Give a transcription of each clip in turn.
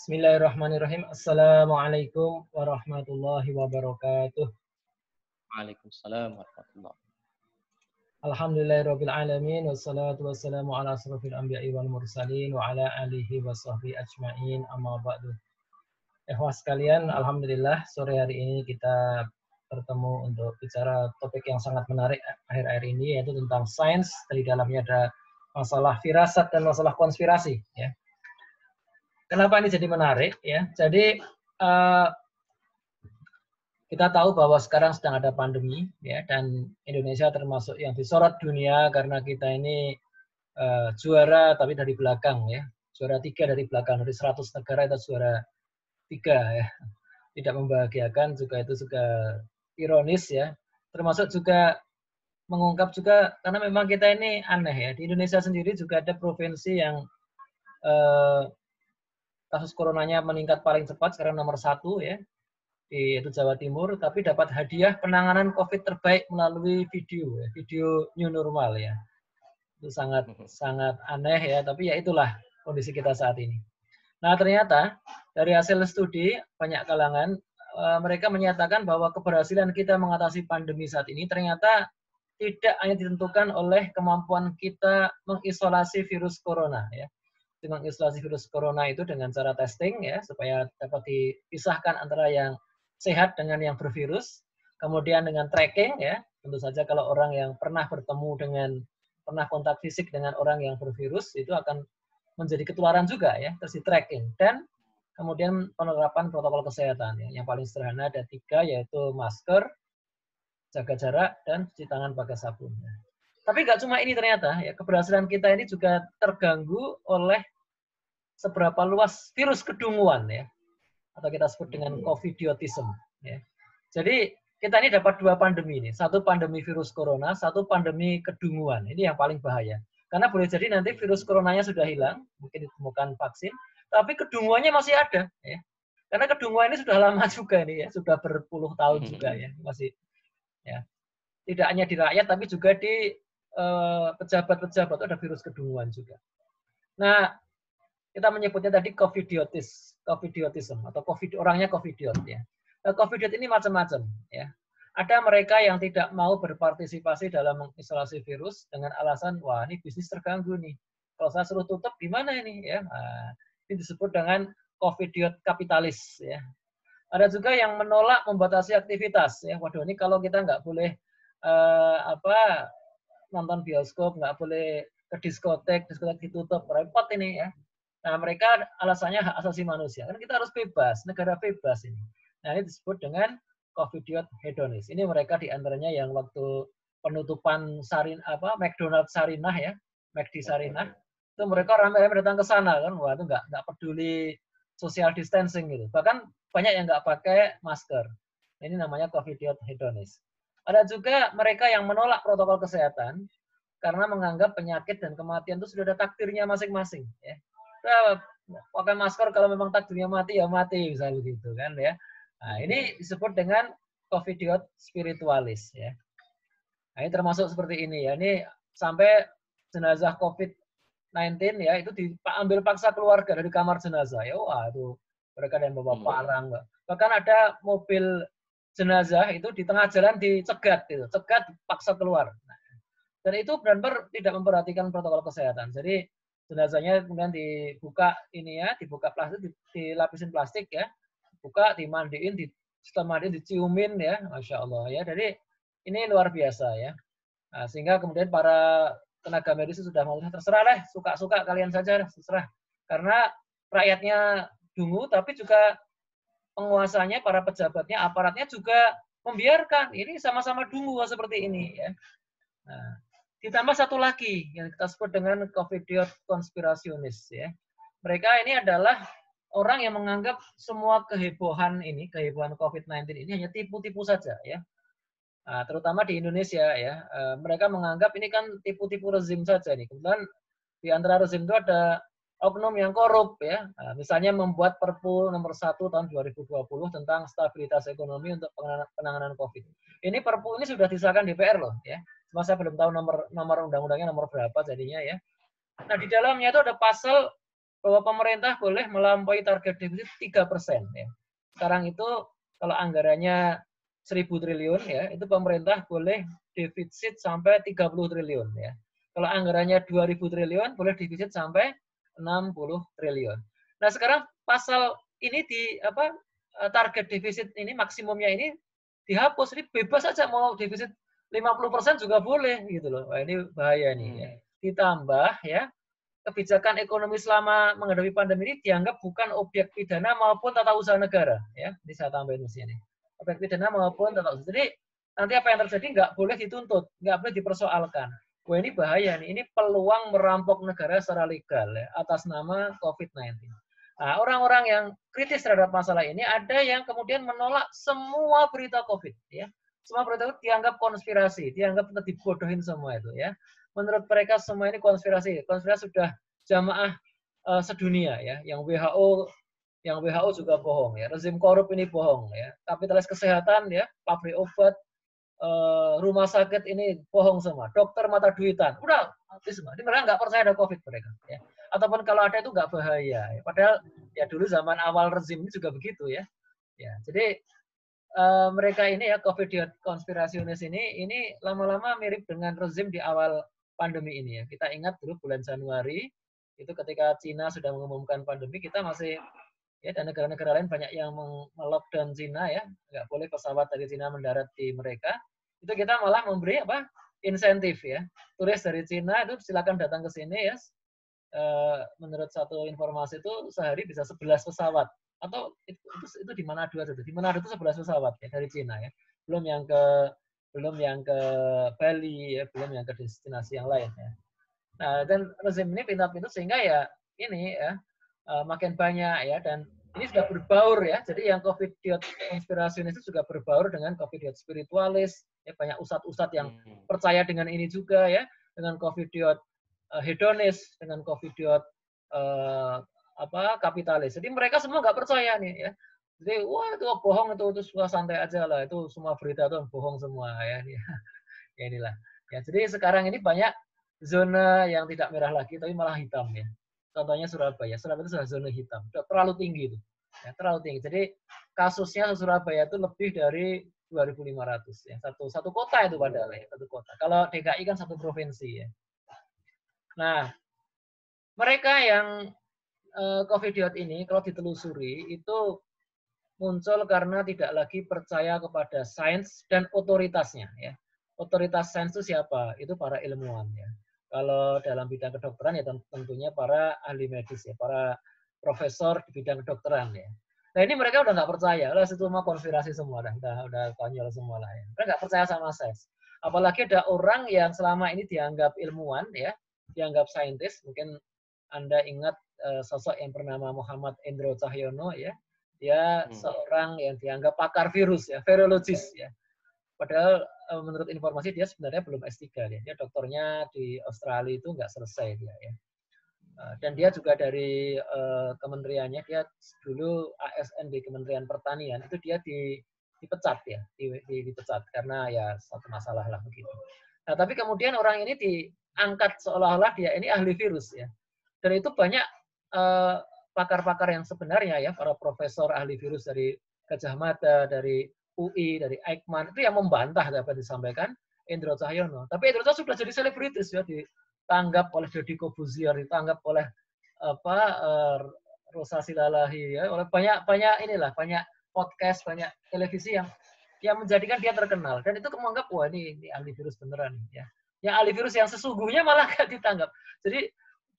Bismillahirrahmanirrahim. Assalamualaikum warahmatullahi wabarakatuh. Waalaikumsalam warahmatullahi. Alhamdulillahirabbil alamin wassalatu wassalamu ala asrofil anbiya'i wal mursalin wa ala alihi wa sahbihi ajmain amma ba'du. Ikhwah sekalian, alhamdulillah sore hari ini kita bertemu untuk bicara topik yang sangat menarik akhir-akhir ini, yaitu tentang sains. Di dalamnya ada masalah firasat dan masalah konspirasi, ya. Kenapa ini jadi menarik, ya? Jadi kita tahu bahwa sekarang sedang ada pandemi, ya, dan Indonesia termasuk yang disorot dunia karena kita ini juara tapi dari belakang, ya, juara 3 dari belakang, dari 100 negara itu juara 3, ya. Tidak membahagiakan, juga itu juga ironis, ya. Termasuk juga mengungkap juga karena memang kita ini aneh, ya. Di Indonesia sendiri juga ada provinsi yang kasus coronanya meningkat paling cepat, sekarang nomor 1, ya, yaitu Jawa Timur, tapi dapat hadiah penanganan COVID terbaik melalui video, ya, video new normal, ya. Itu sangat aneh, ya, tapi ya itulah kondisi kita saat ini. Nah, ternyata dari hasil studi banyak kalangan mereka menyatakan bahwa keberhasilan kita mengatasi pandemi saat ini ternyata tidak hanya ditentukan oleh kemampuan kita mengisolasi virus corona, ya. Mengisolasi virus corona itu dengan cara testing, ya, supaya dapat dipisahkan antara yang sehat dengan yang bervirus. Kemudian dengan tracking, ya, tentu saja kalau orang yang pernah pernah kontak fisik dengan orang yang bervirus itu akan menjadi ketularan juga, ya, terus di tracking. Dan kemudian penerapan protokol kesehatan, ya, yang paling sederhana ada 3, yaitu masker, jaga jarak, dan cuci tangan pakai sabun. Ya. Tapi nggak cuma ini ternyata, ya, keberhasilan kita ini juga terganggu oleh seberapa luas virus kedunguan, ya, atau kita sebut dengan covidiotism, ya. Jadi kita ini dapat 2 pandemi ini, satu pandemi virus corona, satu pandemi kedunguan. Ini yang paling bahaya. Karena boleh jadi nanti virus coronanya sudah hilang, mungkin ditemukan vaksin, tapi kedunguannya masih ada, ya. Karena kedunguan ini sudah lama juga ini, ya, sudah berpuluh tahun juga, ya, masih, ya. Tidak hanya di rakyat tapi juga di pejabat-pejabat ada virus kedunguan juga. Nah, kita menyebutnya tadi covidiotism atau orangnya covidiot, ya. Covidiot ini macam-macam, ya. Ada mereka yang tidak mau berpartisipasi dalam mengisolasi virus dengan alasan, wah, ini bisnis terganggu nih. Kalau saya suruh tutup gimana ini, ya? Nah, ini disebut dengan covidiot kapitalis, ya. Ada juga yang menolak membatasi aktivitas, ya. Waduh, ini kalau kita nggak boleh nonton bioskop, nggak boleh ke diskotek ditutup, repot ini, ya. Nah, mereka alasannya hak asasi manusia. Kan kita harus bebas, negara bebas ini. Nah, ini disebut dengan covidiot hedonis. Ini mereka diantaranya yang waktu penutupan McDonald's Sarinah, ya, McD Sarinah, itu mereka ramai-ramai datang ke sana kan, wah, itu nggak peduli social distancing gitu. Bahkan banyak yang nggak pakai masker. Ini namanya covidiot hedonis. Ada juga mereka yang menolak protokol kesehatan karena menganggap penyakit dan kematian itu sudah ada takdirnya masing-masing, ya. Pakai masker kalau memang takdirnya mati ya mati, misalnya begitu kan, ya. Nah, ini disebut dengan covidiot spiritualis, ya. Nah, ini termasuk seperti ini, ya. Ini sampai jenazah COVID-19, ya, itu diambil paksa keluarga dari kamar jenazah, ya. Wah, itu mereka yang bawa parang, bahkan ada mobil jenazah itu di tengah jalan dicegat, gitu. Cegat paksa keluar. Nah, dan itu benar-benar tidak memperhatikan protokol kesehatan. Jadi jenazahnya kemudian dibuka ini, ya, dibuka plastik, dilapisin plastik, ya, buka, dimandiin, setelah mandiin diciumin, ya, masya Allah, ya. Jadi ini luar biasa, ya. Nah, sehingga kemudian para tenaga medis sudah mau terserah lah, suka-suka kalian saja, terserah. Karena rakyatnya dungu, tapi juga penguasanya, para pejabatnya, aparatnya juga membiarkan. Ini sama-sama dungu seperti ini, ya. Nah, ditambah satu lagi yang kita sebut dengan covidiot konspirasionis, ya. Mereka ini adalah orang yang menganggap semua kehebohan COVID-19 ini hanya tipu-tipu saja, ya. Nah, terutama di Indonesia, ya. Mereka menganggap ini kan tipu-tipu rezim saja nih. Kemudian di antara rezim itu ada oknum yang korup, ya. Nah, misalnya membuat Perpu nomor 1 tahun 2020 tentang stabilitas ekonomi untuk penanganan COVID. Ini Perpu ini sudah disahkan DPR loh, ya. Cuma saya belum tahu nomor undang-undangnya nomor berapa jadinya, ya. Nah, di dalamnya itu ada pasal bahwa pemerintah boleh melampaui target defisit 3%. Ya. Sekarang itu kalau anggarannya 1.000 triliun, ya, itu pemerintah boleh defisit sampai 30 triliun. Ya. Kalau anggarannya 2.000 triliun, boleh defisit sampai 60 triliun. Nah sekarang pasal ini target defisit ini maksimumnya ini dihapus, ini bebas saja mau defisit 50% juga boleh gitu loh. Wah, ini bahaya nih ya. Ditambah ya, kebijakan ekonomi selama menghadapi pandemi ini dianggap bukan objek pidana maupun tata usaha negara ya. Ini saya tambahin di sini. Objek pidana maupun tata usaha. Jadi nanti apa yang terjadi nggak boleh dituntut, nggak boleh dipersoalkan. Wah ini bahaya nih, ini peluang merampok negara secara legal ya, atas nama COVID-19. Nah, orang-orang yang kritis terhadap masalah ini ada yang kemudian menolak semua berita COVID ya. Semua berita itu dianggap konspirasi, dianggap dibodohin semua itu ya. Menurut mereka semua ini konspirasi. Konspirasi sudah jamaah sedunia ya. Yang WHO juga bohong ya. Rezim korup ini bohong ya. Kapitalis kesehatan ya, pabrik obat, rumah sakit ini bohong semua. Dokter mata duitan. Udah habis semua. Ini mereka nggak percaya ada COVID mereka ya. Ataupun kalau ada itu nggak bahaya. Ya. Padahal ya dulu zaman awal rezim ini juga begitu ya. Ya, jadi mereka ini ya COVID konspirasionis ini lama-lama mirip dengan rezim di awal pandemi ini ya. Kita ingat dulu bulan Januari itu ketika Cina sudah mengumumkan pandemi, kita masih ya dan negara-negara lain banyak yang melockdown Cina ya, nggak boleh pesawat dari Cina mendarat di mereka. Itu kita malah memberi insentif ya. Turis dari Cina itu silakan datang ke sini ya. Menurut satu informasi itu sehari bisa 11 pesawat atau itu di Manado aja. Di Manado itu 11 pesawat ya dari Cina ya. Belum yang ke Bali ya, belum yang ke destinasi yang lain ya. Nah, dan rezim ini pintar-pintar sehingga ya ini ya makin banyak ya, dan ini sudah berbaur ya. Jadi yang COVID-diot konspirasionis itu juga berbaur dengan COVID-diot spiritualis ya, banyak ustadz-ustadz yang percaya dengan ini juga ya, dengan COVID-diot hedonis, dengan COVID-diot kapitalis. Jadi mereka semua nggak percaya nih ya. Jadi wah itu bohong, itu santai aja lah, itu semua berita itu bohong semua ya. Ya inilah. Ya, jadi sekarang ini banyak zona yang tidak merah lagi tapi malah hitam ya. Contohnya Surabaya. Surabaya itu sudah zona hitam. Sudah terlalu tinggi itu. Ya, terlalu tinggi. Jadi kasusnya Surabaya itu lebih dari 2.500 ya. Satu kota itu padahal ya, satu kota. Kalau DKI kan satu provinsi ya. Nah, mereka yang COVID-diot ini kalau ditelusuri itu muncul karena tidak lagi percaya kepada sains dan otoritasnya ya. Otoritas sains itu siapa? Itu para ilmuwan ya. Kalau dalam bidang kedokteran ya tentunya para ahli medis ya, para profesor di bidang kedokteran ya. Nah ini mereka udah nggak percaya, lah itu mah konspirasi semua, udah konyol semua lah ya. Mereka nggak percaya sama sains. Apalagi ada orang yang selama ini dianggap ilmuwan ya, dianggap saintis. Mungkin Anda ingat sosok yang bernama Muhammad Endro Cahyono ya. Dia seorang yang dianggap pakar virus ya, virologis ya. Padahal menurut informasi dia sebenarnya belum S3 ya. Dia dokternya di Australia itu nggak selesai dia ya. Dan dia juga dari kementeriannya, dia dulu ASN di Kementerian Pertanian, itu dia dipecat ya, dipecat karena ya satu masalah lah begitu. Nah, tapi kemudian orang ini diangkat seolah-olah dia ini ahli virus ya. Dan itu banyak pakar-pakar yang sebenarnya ya, para profesor ahli virus dari Gajah Mada, dari UI, dari Eijkman, itu yang membantah apa yang disampaikan Endro Cahyono. Tapi Endro Cahyono sudah jadi selebritis ya, ditanggap oleh Deddy Corbuzier, ditanggap oleh Rosa Silalahi ya, oleh banyak podcast, banyak televisi yang menjadikan dia terkenal, dan itu menganggap wah ini ahli virus beneran ya. Yang ahli virus yang sesungguhnya malah gak ditanggap. Jadi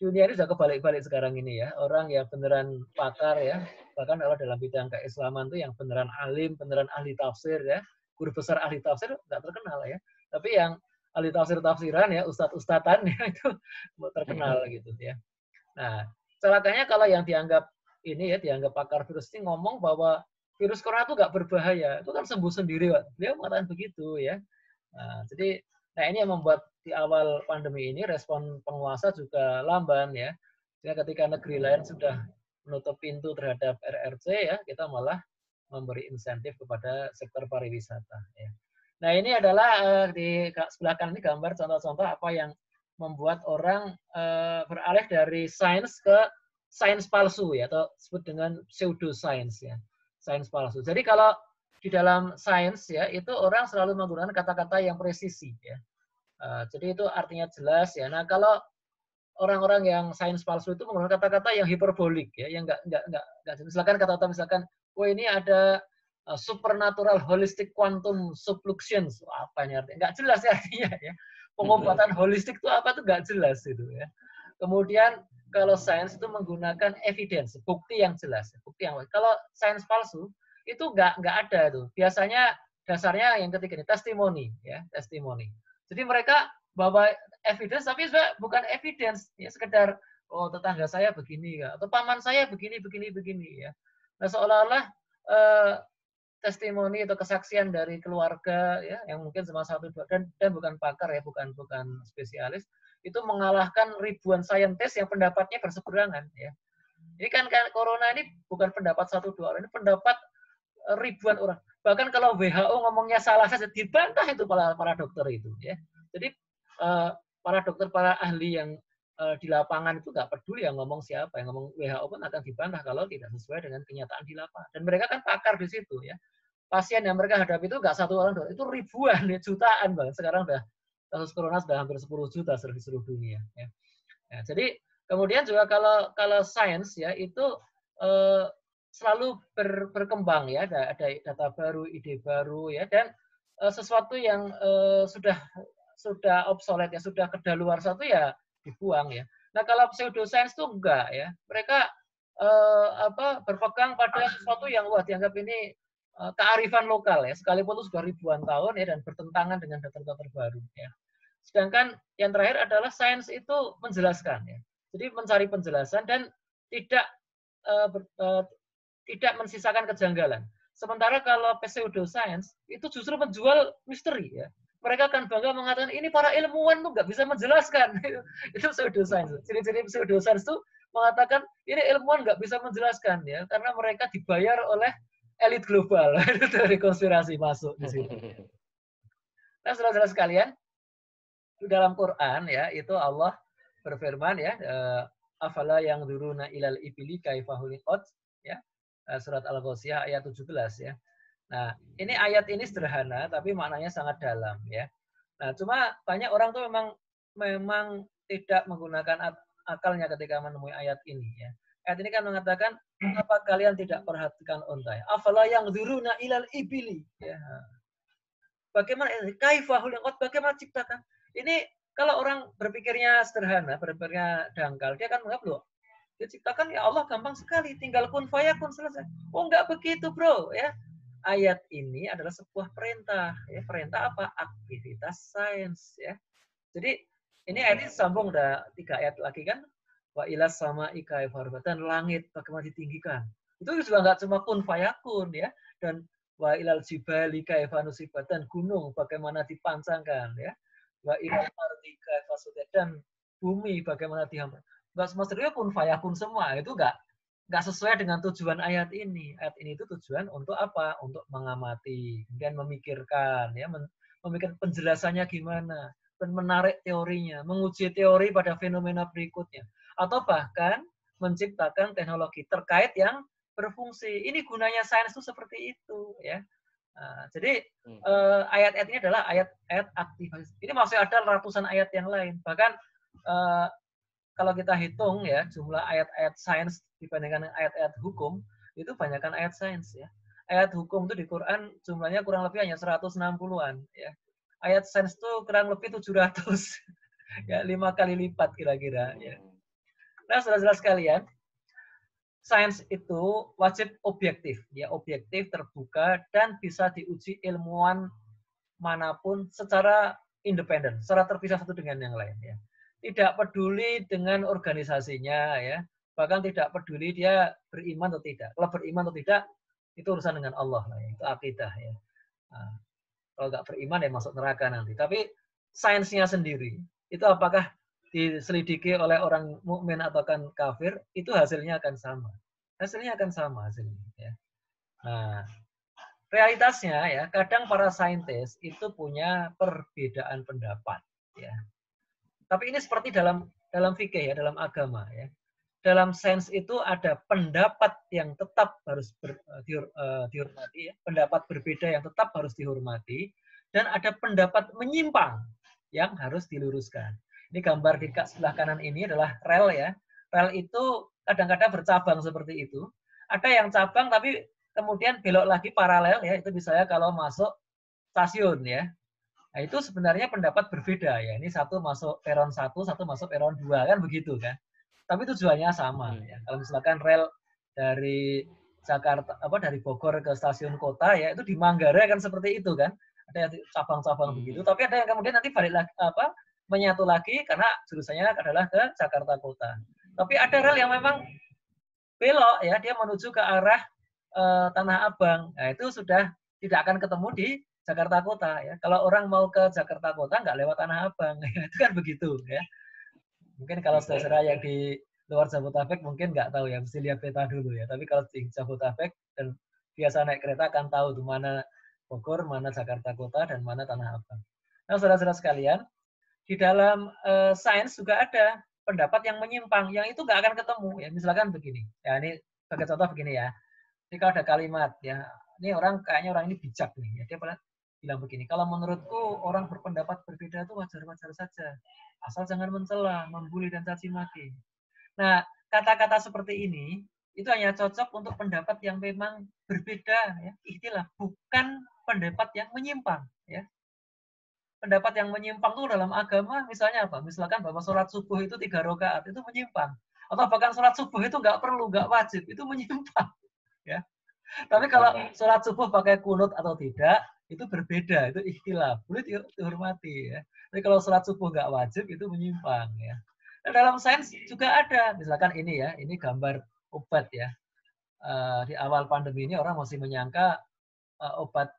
dunia ini sudah kebalik-balik sekarang ini ya. Orang yang beneran pakar ya, bahkan kalau dalam bidang keislaman tuh yang beneran alim, beneran ahli tafsir ya, guru besar ahli tafsir nggak terkenal ya. Tapi yang ahli tafsir-tafsiran ya, ustadz-ustadzan ya, itu terkenal gitu ya. Nah, celakanya kalau yang dianggap ini ya, dianggap pakar virus ini ngomong bahwa virus corona itu nggak berbahaya, itu kan sembuh sendiri, Pak. Dia mengatakan begitu ya. Nah, jadi ini yang membuat di awal pandemi ini respon penguasa juga lamban ya. Sehingga ketika negeri lain sudah menutup pintu terhadap RRC ya, kita malah memberi insentif kepada sektor pariwisata ya. Nah, ini adalah di sebelah kanan ini gambar contoh-contoh apa yang membuat orang beralih dari sains ke sains palsu ya, atau disebut dengan pseudoscience ya, sains palsu. Jadi kalau di dalam sains ya itu orang selalu menggunakan kata-kata yang presisi ya. Jadi itu artinya jelas ya. Nah kalau orang-orang yang sains palsu itu menggunakan kata-kata yang hiperbolik ya, yang nggak misalkan kata-kata misalkan, oh ini ada supernatural holistic quantum subluxations, apa ini artinya? Nggak jelas ya artinya ya. Pengobatan holistik itu apa tuh nggak jelas itu ya. Kemudian kalau sains itu menggunakan evidence, bukti yang jelas, bukti yang kalau sains palsu itu nggak ada tuh. Biasanya dasarnya yang ketiga ini testimoni ya, testimoni. Jadi mereka bawa evidence tapi sebenarnya bukan evidence ya, sekedar oh tetangga saya begini ya, atau paman saya begini ya. Nah seolah-olah testimoni atau kesaksian dari keluarga ya yang mungkin cuma satu dua dan bukan pakar ya, bukan spesialis, itu mengalahkan ribuan saintis yang pendapatnya berseberangan ya. Ini kan corona ini bukan pendapat satu dua orang, ini pendapat ribuan orang. Bahkan kalau WHO ngomongnya salah saja dibantah itu para dokter itu ya. Jadi para dokter, para ahli yang di lapangan itu nggak peduli yang ngomong siapa, yang ngomong WHO pun akan dibantah kalau tidak sesuai dengan kenyataan di lapangan. Dan mereka kan pakar di situ ya. Pasien yang mereka hadapi itu nggak satu orang, itu ribuan, ya, jutaan bahkan. Sekarang kasus corona sudah hampir 10 juta di seluruh dunia. Ya. Ya, jadi kemudian juga kalau sains ya itu selalu berkembang ya, ada data baru, ide baru ya, dan sesuatu yang sudah obsolete ya, sudah kedaluarsa itu ya dibuang ya. Nah kalau pseudoscience itu enggak ya, mereka berpegang pada sesuatu yang wah dianggap ini kearifan lokal ya, sekalipun itu sudah ribuan tahun ya dan bertentangan dengan data-data terbaru ya. Sedangkan yang terakhir adalah sains itu menjelaskan ya. Jadi mencari penjelasan dan tidak tidak mensisakan kejanggalan. Sementara kalau pseudoscience itu justru menjual misteri ya. Mereka akan bangga mengatakan ini para ilmuwan tuh nggak bisa menjelaskan. Itu pseudoscience. Ciri-ciri pseudoscience itu mengatakan ini ilmuwan nggak bisa menjelaskan ya karena mereka dibayar oleh elit global. Itu dari konspirasi masuk di situ. Nah, saudara-saudara sekalian, di dalam Quran ya itu Allah berfirman ya, afala yang duruna ilal ibili kaifa khuliqat ya. Surat Al-Ghasyiyah ayat 17 ya. Nah, ini ayat ini sederhana tapi maknanya sangat dalam ya. Nah, cuma banyak orang tuh memang tidak menggunakan akalnya ketika menemui ayat ini ya. Ayat ini kan mengatakan apa kalian tidak perhatikan unta ya? Afala yang duruna ilal ibili ya. Bagaimana kaifa khuliqat, bagaimana ciptakan? Ini kalau orang berpikirnya sederhana, berpikirnya dangkal, dia akan menganggap loh, diciptakan ya Allah gampang sekali, tinggal kun fayakun selesai. Oh enggak begitu bro ya. Ayat ini adalah sebuah perintah ya. Perintah apa? Aktivitas sains ya. Jadi ini ayat ini sambung udah 3 ayat lagi kan. Wa ilas sama ikai dan langit bagaimana ditinggikan. Itu juga enggak cuma kun fayakun ya. Dan wa ilal jibali kaifa nusibat, dan gunung bagaimana dipancangkan ya. Wa ilal ardi kaifa sudat, dan bumi bagaimana dihampa. Enggak semua serius kun fayakun semua, itu enggak sesuai dengan tujuan ayat ini. Ayat ini itu tujuan untuk apa? Untuk mengamati, kemudian memikirkan ya, memikirkan penjelasannya gimana, dan menarik teorinya, menguji teori pada fenomena berikutnya, atau bahkan menciptakan teknologi terkait yang berfungsi. Ini gunanya sains itu seperti itu ya. Nah, jadi ayat-ayat ini adalah ayat-ayat aktivitas. Ini masih ada ratusan ayat yang lain. Bahkan kalau kita hitung ya jumlah ayat-ayat sains dibandingkan ayat-ayat hukum, itu banyakkan ayat sains ya. Ayat hukum itu di Quran jumlahnya kurang lebih hanya 160-an ya. Ayat sains itu kurang lebih 700. Ya, 5 kali lipat kira-kira ya. Nah, saudara-saudara sekalian, sains itu wajib objektif, ya objektif, terbuka, dan bisa diuji ilmuwan manapun secara independen, secara terpisah satu dengan yang lain. Ya. Tidak peduli dengan organisasinya, ya bahkan tidak peduli dia beriman atau tidak. Kalau beriman atau tidak, itu urusan dengan Allah, ya. Itu akidah. Ya. Nah, kalau nggak beriman ya masuk neraka nanti. Tapi sainsnya sendiri, itu apakah diselidiki oleh orang mukmin atau kan kafir, itu hasilnya akan sama. Hasilnya akan sama hasilnya. Ya. Nah, realitasnya ya, kadang para saintis itu punya perbedaan pendapat. Ya. Tapi ini seperti dalam fikih ya, dalam agama ya. dalam sains itu ada pendapat yang tetap harus dihormati, ya. Pendapat berbeda yang tetap harus dihormati, dan ada pendapat menyimpang yang harus diluruskan. Ini gambar di sebelah kanan ini adalah rel ya. Rel itu kadang-kadang bercabang seperti itu. Ada yang cabang tapi kemudian belok lagi paralel ya. Itu misalnya kalau masuk stasiun ya. Nah, itu sebenarnya pendapat berbeda ya. Ini satu masuk peron 1, satu masuk peron 2 kan begitu kan. Tapi tujuannya sama ya. Kalau misalkan rel dari Jakarta dari Bogor ke stasiun kota ya itu di Manggarai kan seperti itu kan. Ada cabang-cabang begitu, tapi ada yang kemudian nanti balik lagi menyatu lagi karena jurusannya adalah ke Jakarta kota. Tapi ada rel yang memang belok ya, dia menuju ke arah Tanah Abang. Nah, itu sudah tidak akan ketemu di Jakarta kota ya. Kalau orang mau ke Jakarta kota nggak lewat Tanah Abang, itu kan begitu ya. Mungkin kalau saudara yang di luar Jabodetabek mungkin nggak tahu ya, mesti lihat peta dulu ya. Tapi kalau di Jabodetabek dan biasa naik kereta akan tahu di mana Bogor, mana Jakarta kota, dan mana Tanah Abang. Nah, saudara-saudara sekalian, di dalam sains juga ada pendapat yang menyimpang, yang itu nggak akan ketemu ya. Misalkan begini, ya ini sebagai contoh begini ya. Jika ada kalimat ya, ini kayaknya orang ini bijak nih, ya dia bilang begini, kalau menurutku orang berpendapat berbeda itu wajar-wajar saja, asal jangan mencela, membuli dan caci maki. Nah, kata-kata seperti ini itu hanya cocok untuk pendapat yang memang berbeda, ya, ikhtilaf, bukan pendapat yang menyimpang, ya. Pendapat yang menyimpang itu dalam agama misalnya apa? Misalkan bahwa sholat subuh itu 3 rakaat itu menyimpang, atau bahkan sholat subuh itu nggak perlu, nggak wajib, itu menyimpang, ya. Tapi kalau sholat subuh pakai kunut atau tidak, itu berbeda, itu ikhtilaf, boleh dihormati, ya. Tapi kalau sholat subuh nggak wajib, itu menyimpang, ya. Nah, dalam sains juga ada, misalkan ini ya, ini gambar obat ya. Di awal pandemi ini orang masih menyangka obat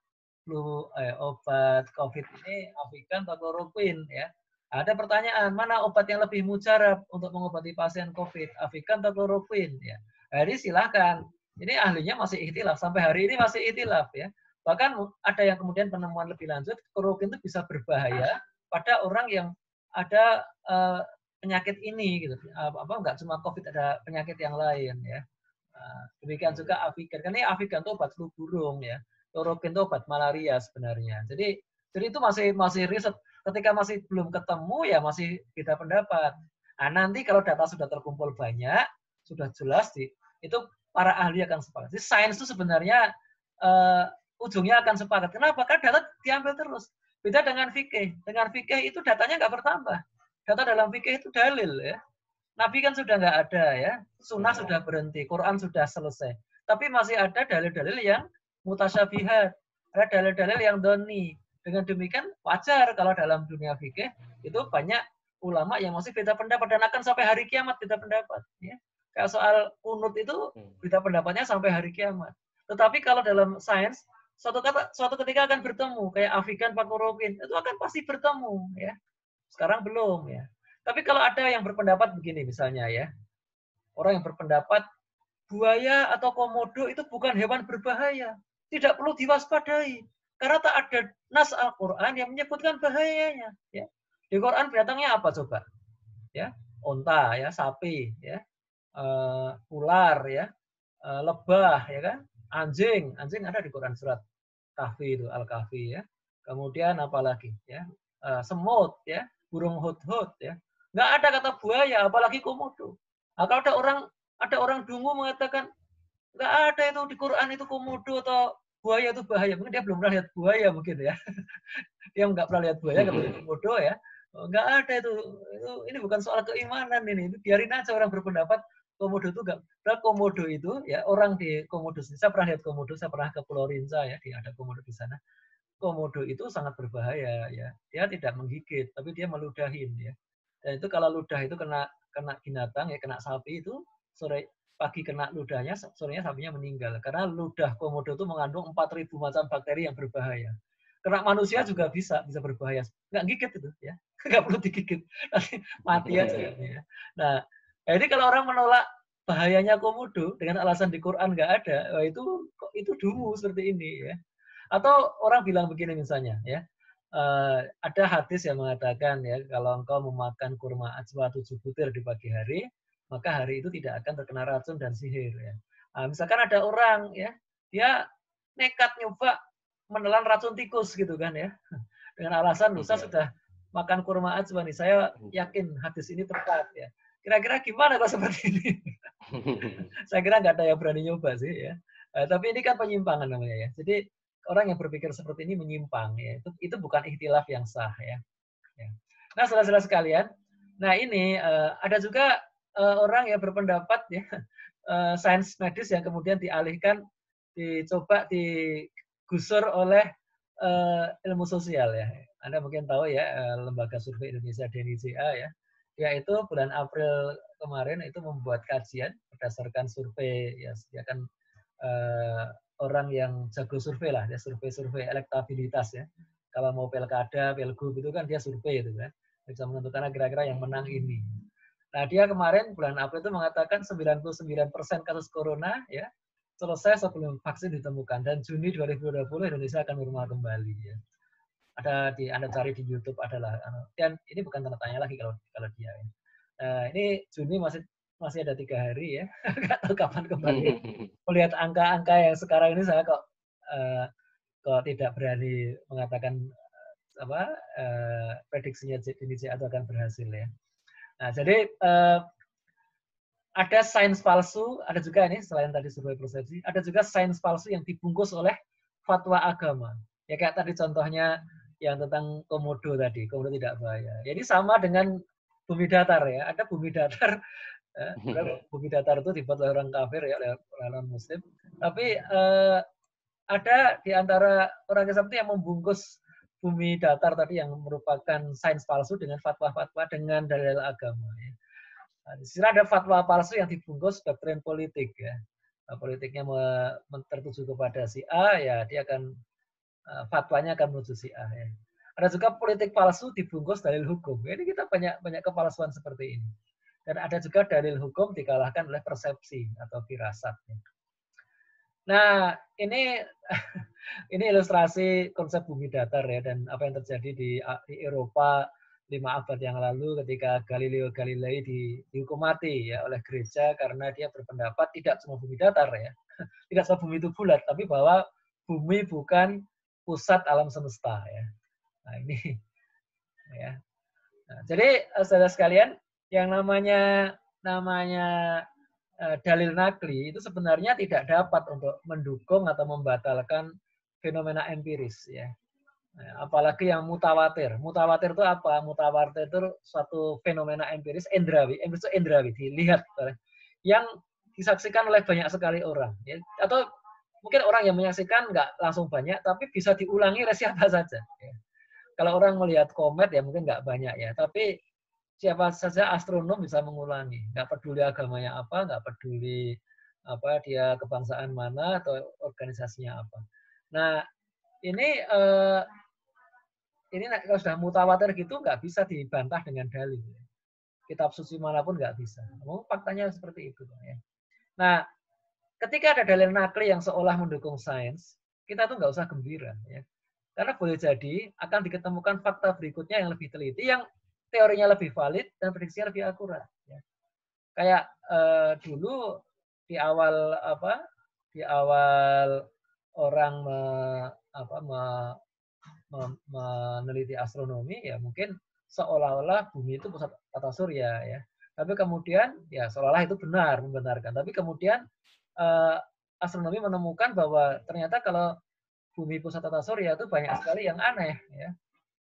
COVID ini Avigan atau kloroquine ya. Ada pertanyaan, mana obat yang lebih mujarab untuk mengobati pasien COVID, Avigan atau kloroquine ya. Jadi silahkan. Ini ahlinya masih ikhtilaf, sampai hari ini masih ikhtilaf ya. Bahkan ada yang kemudian penemuan lebih lanjut, kloroquine itu bisa berbahaya pada orang yang ada penyakit ini gitu. Enggak cuma COVID, ada penyakit yang lain ya. Demikian juga Avigan. Karena ini Avigan itu obat flu burung ya. Kloroquine itu obat malaria sebenarnya. Jadi itu masih riset. Ketika masih belum ketemu ya masih beda pendapat. Nah, nanti kalau data sudah terkumpul banyak, sudah jelas itu para ahli akan sepakat. Jadi sains itu sebenarnya ujungnya akan sepakat. Kenapa? Karena data diambil terus. Beda dengan fikih. Dengan fikih itu datanya nggak bertambah. Data dalam fikih itu dalil ya. Nabi kan sudah nggak ada ya. Sunnah sudah berhenti. Quran sudah selesai. Tapi masih ada dalil-dalil yang mutasyabihat. Ada dalil-dalil yang doni. Dengan demikian wajar kalau dalam dunia fikih itu banyak ulama yang masih beda pendapat dan akan sampai hari kiamat beda pendapat. Ya. Kayak soal kunut itu beda pendapatnya sampai hari kiamat. Tetapi kalau dalam sains suatu ketika akan bertemu kayak Avigan Kloroquine itu akan pasti bertemu ya. Sekarang belum ya. Tapi kalau ada yang berpendapat begini misalnya ya. Orang yang berpendapat buaya atau komodo itu bukan hewan berbahaya. Tidak perlu diwaspadai. Karena tak ada nas Al-Quran yang menyebutkan bahayanya. Ya. Di Quran binatangnya apa coba? Ya, onta, ya, sapi, ya, ular, ya, lebah, ya kan, anjing ada di Quran surat Kahfi itu Al-Kahfi, ya. Kemudian apa lagi? Ya, semut, ya, burung hut-hut, ya. Nggak ada kata buaya, apalagi komodo. Nah, kalau ada orang dungu mengatakan nggak ada itu di Quran itu komodo atau buaya itu bahaya. Mungkin dia belum pernah lihat buaya mungkin ya. Dia nggak pernah lihat buaya, nggak pernah lihat komodo ya. Nggak ada itu. Ini bukan soal keimanan ini. Biarin aja orang berpendapat komodo itu nggak. Komodo itu ya orang di Komodo. Saya pernah lihat komodo. Saya pernah ke Pulau Rinca ya. Ada komodo di sana. Komodo itu sangat berbahaya ya. Dia tidak menggigit, tapi dia meludahin ya. Dan itu kalau ludah itu kena binatang ya, kena sapi itu pagi kena ludahnya, sorenya sapinya meninggal. Karena ludah komodo itu mengandung 4.000 macam bakteri yang berbahaya. Kena manusia juga bisa berbahaya. Nggak gigit itu ya. Nggak perlu digigit. Nanti mati aja. Ya. Nah, jadi kalau orang menolak bahayanya komodo dengan alasan di Quran nggak ada, itu dungu seperti ini ya. Atau orang bilang begini misalnya ya. Ada hadis yang mengatakan ya kalau engkau memakan kurma ajwa 7 butir di pagi hari, maka hari itu tidak akan terkena racun dan sihir. Ya. Nah, misalkan ada orang ya, dia nekat nyoba menelan racun tikus gitu kan ya, dengan alasan Ustaz sudah makan kurma ajwa nih, saya yakin hadis ini tepat ya. Kira-kira gimana kalau seperti ini? Saya kira nggak ada yang berani nyoba sih ya. Tapi ini kan penyimpangan namanya ya. Jadi orang yang berpikir seperti ini menyimpang ya. Itu bukan ikhtilaf yang sah ya. Nah, saudara-saudara sekalian, nah ini ada juga orang yang berpendapat ya, sains medis yang kemudian dialihkan, dicoba digusur oleh ilmu sosial ya. Anda mungkin tahu ya, lembaga survei Indonesia DNICA ya, yaitu bulan April kemarin itu membuat kajian berdasarkan survei ya, sediakan orang yang jago survei lah, ya survei elektabilitas ya. Kalau mau pilkada, pilgub itu kan dia survei itu kan, bisa menentukan kira-kira yang menang ini. Nah, dia kemarin bulan April itu mengatakan 99% kasus corona ya selesai sebelum vaksin ditemukan, dan Juni 2020 Indonesia akan normal kembali ya. Ada Anda cari di YouTube adalah, dan ini bukan tanda tanya lagi kalau dia ya. Ini Juni masih ada 3 hari ya, nggak tahu kapan kembali. Melihat angka-angka yang sekarang ini saya kok tidak berani mengatakan prediksinya DNICA itu akan berhasil ya. Nah, jadi ada sains palsu, ada juga ini selain tadi survei persepsi, ada juga sains palsu yang dibungkus oleh fatwa agama. Ya kayak tadi contohnya yang tentang komodo tadi, komodo tidak bahaya. Jadi sama dengan bumi datar ya, ada bumi datar. Bumi datar itu dibuat oleh orang kafir ya, oleh orang muslim. Tapi ada di antara orang Islam yang membungkus bumi datar tadi yang merupakan sains palsu dengan fatwa-fatwa dengan dalil agama. Ya. Nah, di sini ada fatwa palsu yang dibungkus doktrin politik ya. Nah, politiknya tertuju kepada si A ya, dia akan fatwanya akan menuju si A ya. Ada juga politik palsu dibungkus dalil hukum. Ini kita banyak kepalsuan seperti ini. Dan ada juga dalil hukum dikalahkan oleh persepsi atau firasat. Ya. Nah, ini ilustrasi konsep bumi datar ya, dan apa yang terjadi di Eropa 5 abad yang lalu ketika Galileo Galilei dihukum mati ya oleh gereja karena dia berpendapat tidak semua bumi datar ya. Tidak semua bumi itu bulat, tapi bahwa bumi bukan pusat alam semesta ya. Nah, ini ya. Nah, jadi saudara sekalian, yang namanya dalil nakli itu sebenarnya tidak dapat untuk mendukung atau membatalkan fenomena empiris ya. Nah, apalagi yang mutawatir. Mutawatir itu apa? Mutawatir itu suatu fenomena empiris endrawi. Empiris itu endrawi, dilihat yang disaksikan oleh banyak sekali orang ya. Atau mungkin orang yang menyaksikan nggak langsung banyak, tapi bisa diulangi oleh siapa saja ya. Kalau orang melihat komet ya mungkin nggak banyak ya, tapi siapa saja astronom bisa mengulangi. Nggak peduli agamanya apa, nggak peduli apa dia kebangsaan mana atau organisasinya apa. Nah, ini kalau sudah mutawatir gitu nggak bisa dibantah dengan dalil. Kitab suci manapun nggak bisa. Memang faktanya seperti itu. Ya. Nah, ketika ada dalil nakli yang seolah mendukung sains, kita tuh nggak usah gembira. Ya. Karena boleh jadi akan diketemukan fakta berikutnya yang lebih teliti, yang teorinya lebih valid dan prediksinya lebih akurat. Ya. Kayak dulu di awal orang meneliti astronomi ya mungkin seolah-olah bumi itu pusat tata surya ya. Tapi kemudian ya seolah-olah itu membenarkan. Tapi kemudian astronomi menemukan bahwa ternyata kalau bumi pusat tata surya itu banyak sekali yang aneh ya.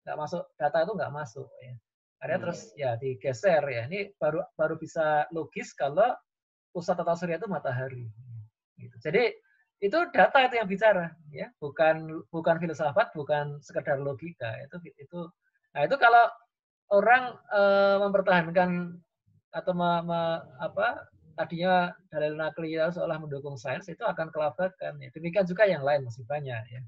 Nggak masuk, data itu nggak masuk ya. Akhirnya terus ya digeser ya. Ini baru bisa logis kalau pusat tata surya itu matahari. Gitu. Jadi itu data itu yang bicara ya, bukan filsafat, bukan sekedar logika. Nah, itu kalau orang mempertahankan atau tadinya dalil nakli seolah mendukung sains, itu akan kelabakan ya. Demikian juga yang lain masih banyak ya.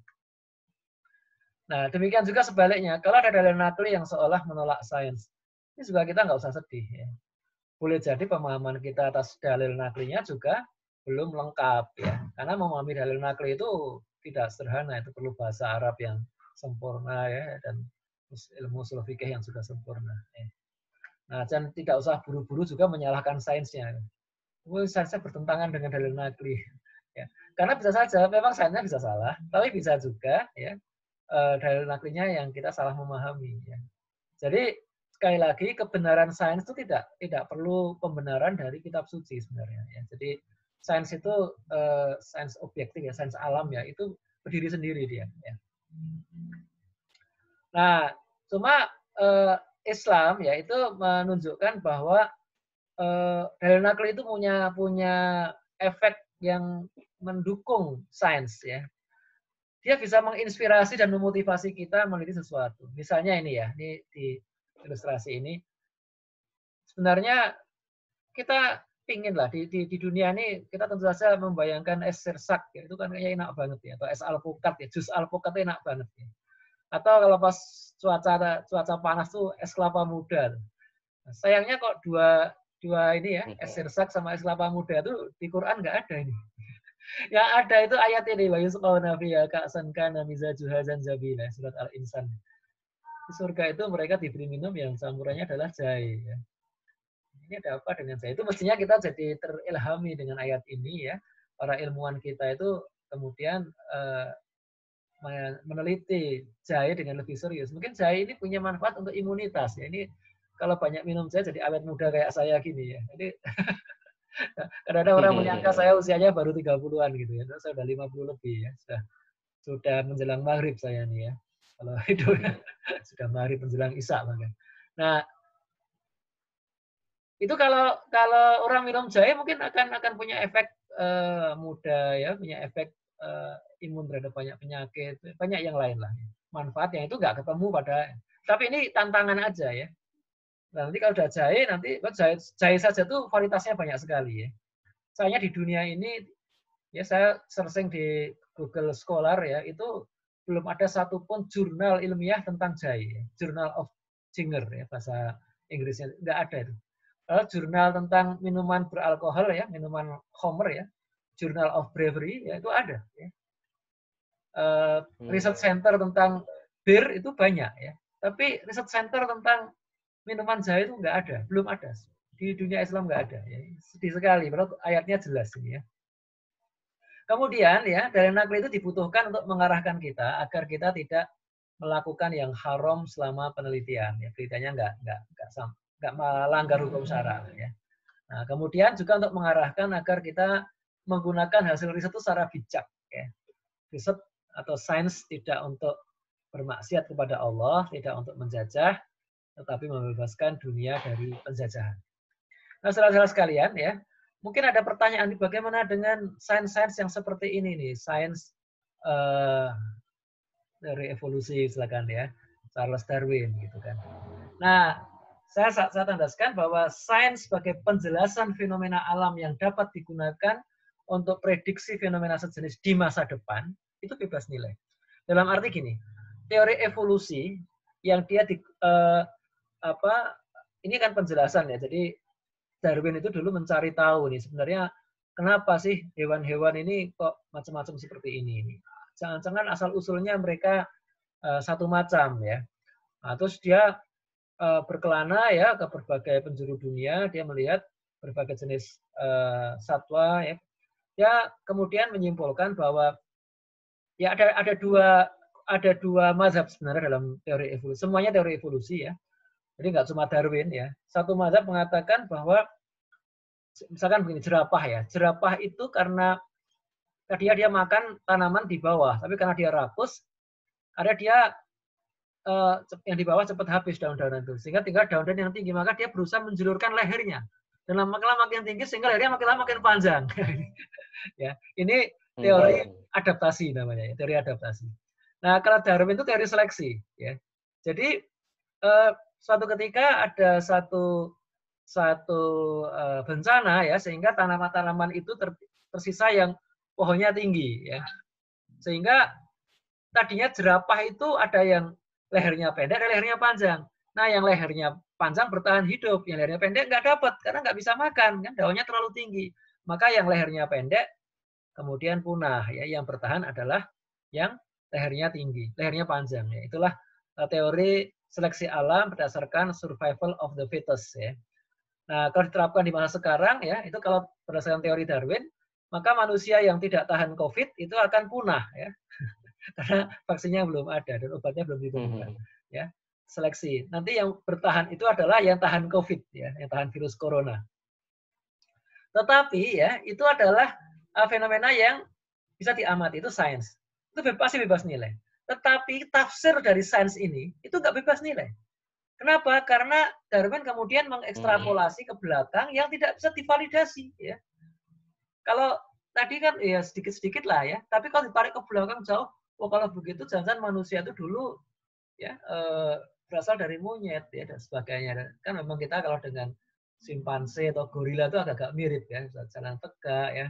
Nah, demikian juga sebaliknya, kalau ada dalil nakli yang seolah menolak sains, ini juga kita nggak usah sedih ya. Boleh jadi pemahaman kita atas dalil naklinya juga belum lengkap ya, karena memahami dalil nakli itu tidak sederhana, itu perlu bahasa Arab yang sempurna ya, dan ilmu ushul fikih yang sudah sempurna ya. Nah, dan tidak usah buru-buru juga menyalahkan sainsnya. Sainsnya bertentangan dengan dalil nakli. Ya. Karena bisa saja, memang sainsnya bisa salah, tapi bisa juga ya dalil naklinya yang kita salah memahami. Ya. Jadi sekali lagi kebenaran sains itu tidak perlu pembenaran dari kitab suci sebenarnya. Ya. Jadi sains itu sains objektif ya, sains alam ya, itu berdiri sendiri dia. Ya. Nah, cuma Islam ya itu menunjukkan bahwa dalil nakli itu punya efek yang mendukung sains ya. Dia bisa menginspirasi dan memotivasi kita meneliti sesuatu. Misalnya ini ya, ini di ilustrasi ini. Sebenarnya kita pingin lah di dunia ini kita tentu saja membayangkan es sirsak ya, itu kan kayaknya enak banget ya, atau es alpukat ya, jus alpukat itu enak banget ya. Atau kalau pas cuaca panas tuh es kelapa muda. Nah, sayangnya kok dua ini ya, es sirsak sama es kelapa muda itu di Quran nggak ada ini. Yang ada itu ayat ini, wa yusqawna fiha ka'san kana mizajuha zanjabila, surat Al-Insan. Di surga itu mereka diberi minum yang campurannya adalah jahe ya. Ini ada apa dengan jahe? Itu mestinya kita jadi terilhami dengan ayat ini ya. Para ilmuwan kita itu kemudian meneliti jahe dengan lebih serius. Mungkin jahe ini punya manfaat untuk imunitas ya. Ini kalau banyak minum jahe jadi awet muda kayak saya gini ya. Jadi kadang-kadang orang menyangka saya usianya baru 30-an gitu ya. Saya sudah 50 lebih ya. Sudah menjelang maghrib saya nih ya. Kalau itu sudah maghrib menjelang isya bahkan. Nah, itu kalau orang minum jahe mungkin akan punya efek muda ya, punya efek imun terhadap banyak penyakit, banyak yang lain lah. Manfaat yang itu nggak ketemu pada. Tapi ini tantangan aja ya. Nah, nanti kalau udah jahe, nanti jahe saja tuh varietasnya banyak sekali ya. Soalnya di dunia ini, ya saya searching di Google Scholar ya, itu belum ada satupun jurnal ilmiah tentang jahe. Journal of Ginger ya, bahasa Inggrisnya. Nggak ada itu. Kalau jurnal tentang minuman beralkohol ya, minuman Homer ya, Journal of Bravery ya itu ada. Ya. Research center tentang bir itu banyak ya. Tapi research center tentang minuman jahe itu nggak ada, belum ada. Di dunia Islam nggak ada. Ya. Sedih sekali, padahal ayatnya jelas ini ya. Kemudian ya, dalil nakli itu dibutuhkan untuk mengarahkan kita agar kita tidak melakukan yang haram selama penelitian. Ya, penelitiannya nggak melanggar hukum syara. Ya. Nah, kemudian juga untuk mengarahkan agar kita menggunakan hasil riset itu secara bijak. Ya. Riset atau sains tidak untuk bermaksiat kepada Allah, tidak untuk menjajah, tetapi membebaskan dunia dari penjajahan. Nah, saudara-saudara sekalian, ya, mungkin ada pertanyaan bagaimana dengan sains-sains yang seperti ini nih, sains dari evolusi, silakan ya, Charles Darwin, gitu kan. Nah, saya tandaskan bahwa sains sebagai penjelasan fenomena alam yang dapat digunakan untuk prediksi fenomena sejenis di masa depan itu bebas nilai. Dalam arti gini, teori evolusi yang dia ini kan penjelasan ya. Jadi Darwin itu dulu mencari tahu nih sebenarnya kenapa sih hewan-hewan ini kok macam-macam seperti ini. Jangan-jangan asal usulnya mereka satu macam ya. Nah, terus dia berkelana ya ke berbagai penjuru dunia, dia melihat berbagai jenis satwa ya. Dia kemudian menyimpulkan bahwa ya ada dua mazhab sebenarnya dalam teori evolusi. Semuanya teori evolusi ya. Jadi nggak cuma Darwin ya. Satu mazhab mengatakan bahwa misalkan begini, jerapah ya. Jerapah itu karena tadinya dia makan tanaman di bawah, tapi karena dia rakus, ada dia yang di bawah cepat habis daun-daunan itu. Sehingga tinggal daun-daun yang tinggi, maka dia berusaha menjulurkan lehernya. Dan lama-lama makin tinggi sehingga lehernya makin lama makin panjang. Ya, ini teori adaptasi namanya, ya, teori adaptasi. Nah, kalau Darwin itu teori seleksi, ya. Jadi suatu ketika ada satu bencana ya, sehingga tanaman-tanaman itu tersisa yang pohonnya tinggi, ya. Sehingga tadinya jerapah itu ada yang lehernya pendek, ada lehernya panjang. Nah, yang lehernya panjang bertahan hidup, yang lehernya pendek nggak dapat karena nggak bisa makan, kan daunnya terlalu tinggi. Maka yang lehernya pendek kemudian punah, ya. Yang bertahan adalah yang lehernya tinggi, lehernya panjang. Ya. Itulah teori seleksi alam berdasarkan survival of the fittest ya. Nah, kalau diterapkan di masa sekarang ya, itu kalau berdasarkan teori Darwin, maka manusia yang tidak tahan COVID itu akan punah ya. Karena vaksinnya belum ada dan obatnya belum ditemukan ya. Seleksi. Nanti yang bertahan itu adalah yang tahan COVID ya, yang tahan virus corona. Tetapi ya, itu adalah fenomena yang bisa diamati, itu sains. Itu pasti bebas nilai. Tetapi tafsir dari sains ini itu nggak bebas nilai. Kenapa? Karena Darwin kemudian mengekstrapolasi ke belakang yang tidak bisa divalidasi. Ya. Kalau tadi kan ya sedikit-sedikit lah ya, tapi kalau ditarik ke belakang jauh, oh kalau begitu jangan manusia itu dulu ya berasal dari monyet ya dan sebagainya. Kan memang kita kalau dengan simpanse atau gorila itu agak-agak mirip ya, jalan tegak ya.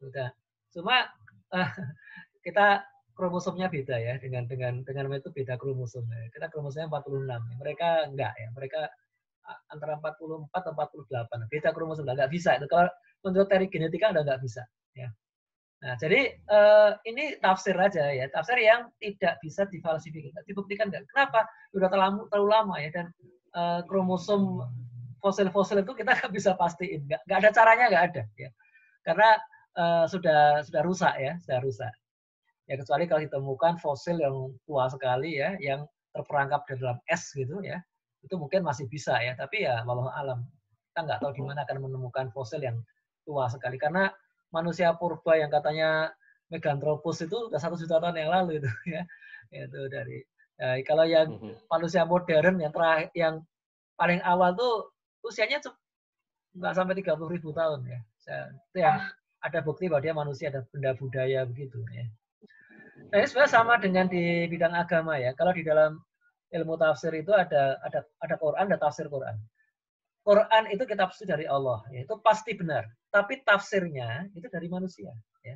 Sudah. Cuma kita kromosomnya beda ya dengan itu beda kromosom. Kita kromosomnya 46. Mereka enggak ya. Mereka antara 44 atau 48. Beda kromosom enggak bisa itu. Kalau menurut teori genetika udah enggak bisa ya. Nah, jadi ini tafsir aja ya, tafsir yang tidak bisa difalsifikasi, dibuktikan nggak? Kenapa? Sudah terlalu lama ya dan kromosom fosil-fosil itu kita nggak bisa pastiin, nggak ada caranya, nggak ada ya, karena sudah rusak ya, sudah rusak. Ya kecuali kalau ditemukan fosil yang tua sekali ya, yang terperangkap di dalam es gitu ya, itu mungkin masih bisa ya, tapi ya wallahu alam kita nggak tahu di mana akan menemukan fosil yang tua sekali karena manusia purba yang katanya Meganthropus itu udah 1 juta tahun yang lalu itu ya. Itu dari kalau yang manusia modern yang terakhir yang paling awal tuh usianya nggak sampai 30.000 tahun ya. Itu yang ada bukti bahwa dia manusia, ada benda budaya begitu ya. Nah, ini sebenarnya sama dengan di bidang agama ya. Kalau di dalam ilmu tafsir itu ada Quran, ada tafsir Quran. Quran itu kitab suci dari Allah, ya, itu pasti benar. Tapi tafsirnya itu dari manusia. Ya.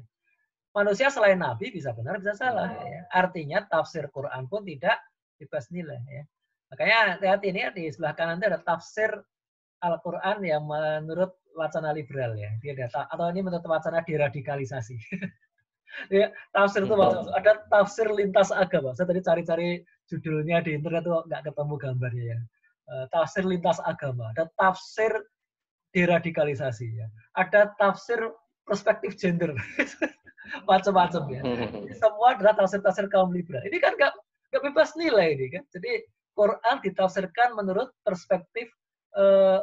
Manusia selain Nabi bisa benar, bisa salah. Ya. Artinya tafsir Quran pun tidak bebas nilai. Ya. Makanya lihat ini di sebelah kanan itu ada tafsir Al-Quran yang menurut wacana liberal ya. Dia data atau ini menurut wacana deradikalisasi. Ya, tafsir itu ada tafsir lintas agama. Saya tadi cari-cari judulnya di internet tuh nggak ketemu gambarnya ya. Tafsir lintas agama, ada tafsir deradikalisasi ya, ada tafsir perspektif gender, macam-macam ya. Semua adalah tafsir-tafsir kaum liberal. Ini kan nggak bebas nilai ini kan. Jadi Quran ditafsirkan menurut perspektif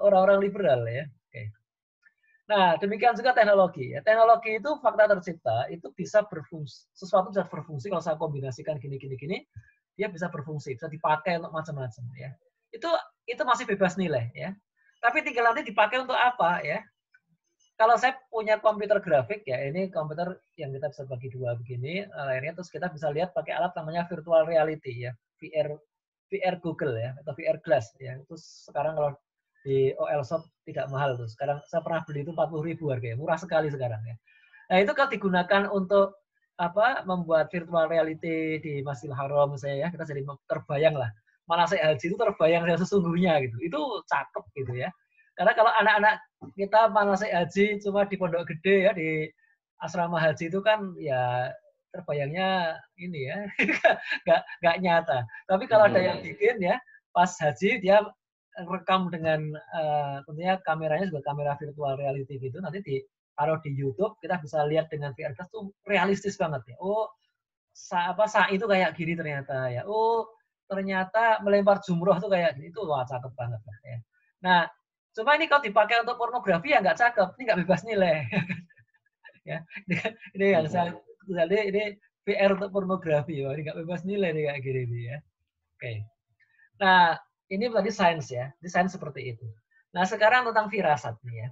orang-orang liberal ya. Oke. Nah, demikian juga teknologi. Ya. Teknologi itu fakta tercipta, itu bisa berfungsi. Sesuatu bisa berfungsi kalau saya kombinasikan gini, dia bisa berfungsi, bisa dipakai untuk macam-macam. Ya. Itu masih bebas nilai. Ya. Tapi tinggal nanti dipakai untuk apa ya? Kalau saya punya komputer grafik ya, ini komputer yang kita bisa bagi dua begini layarnya, terus kita bisa lihat pakai alat namanya virtual reality ya, VR Google ya, atau VR Glass ya. Terus sekarang kalau di OL Shop tidak mahal tuh. Sekarang saya pernah beli itu 40.000 harganya, murah sekali sekarang ya. Nah itu kalau digunakan untuk membuat virtual reality di Masjidil Haram misalnya ya, kita jadi terbayang lah. Manasik haji itu terbayang yang sesungguhnya gitu. Itu cakep gitu ya. Karena kalau anak-anak kita manasik haji cuma di pondok gede ya, di asrama haji itu kan ya terbayangnya ini ya, nggak nyata. Tapi kalau ada yang bikin ya, pas haji dia rekam dengan tentunya kameranya juga kamera virtual reality gitu, nanti ditaruh di YouTube, kita bisa lihat dengan VR Glass tuh realistis banget ya. Oh, sa'i itu kayak gini ternyata ya. Oh, ternyata melempar jumroh tuh kayak gini. Itu wah cakep banget ya. Nah, cuma ini kalau dipakai untuk pornografi ya nggak cakep, ini nggak bebas nilai. Ya, ini yang saya jadi ini VR untuk pornografi, wah, ini nggak bebas nilai nih kayak gini nih ya. Oke. Nah, ini tadi sains ya, ini sains seperti itu. Nah, sekarang tentang firasat nih ya.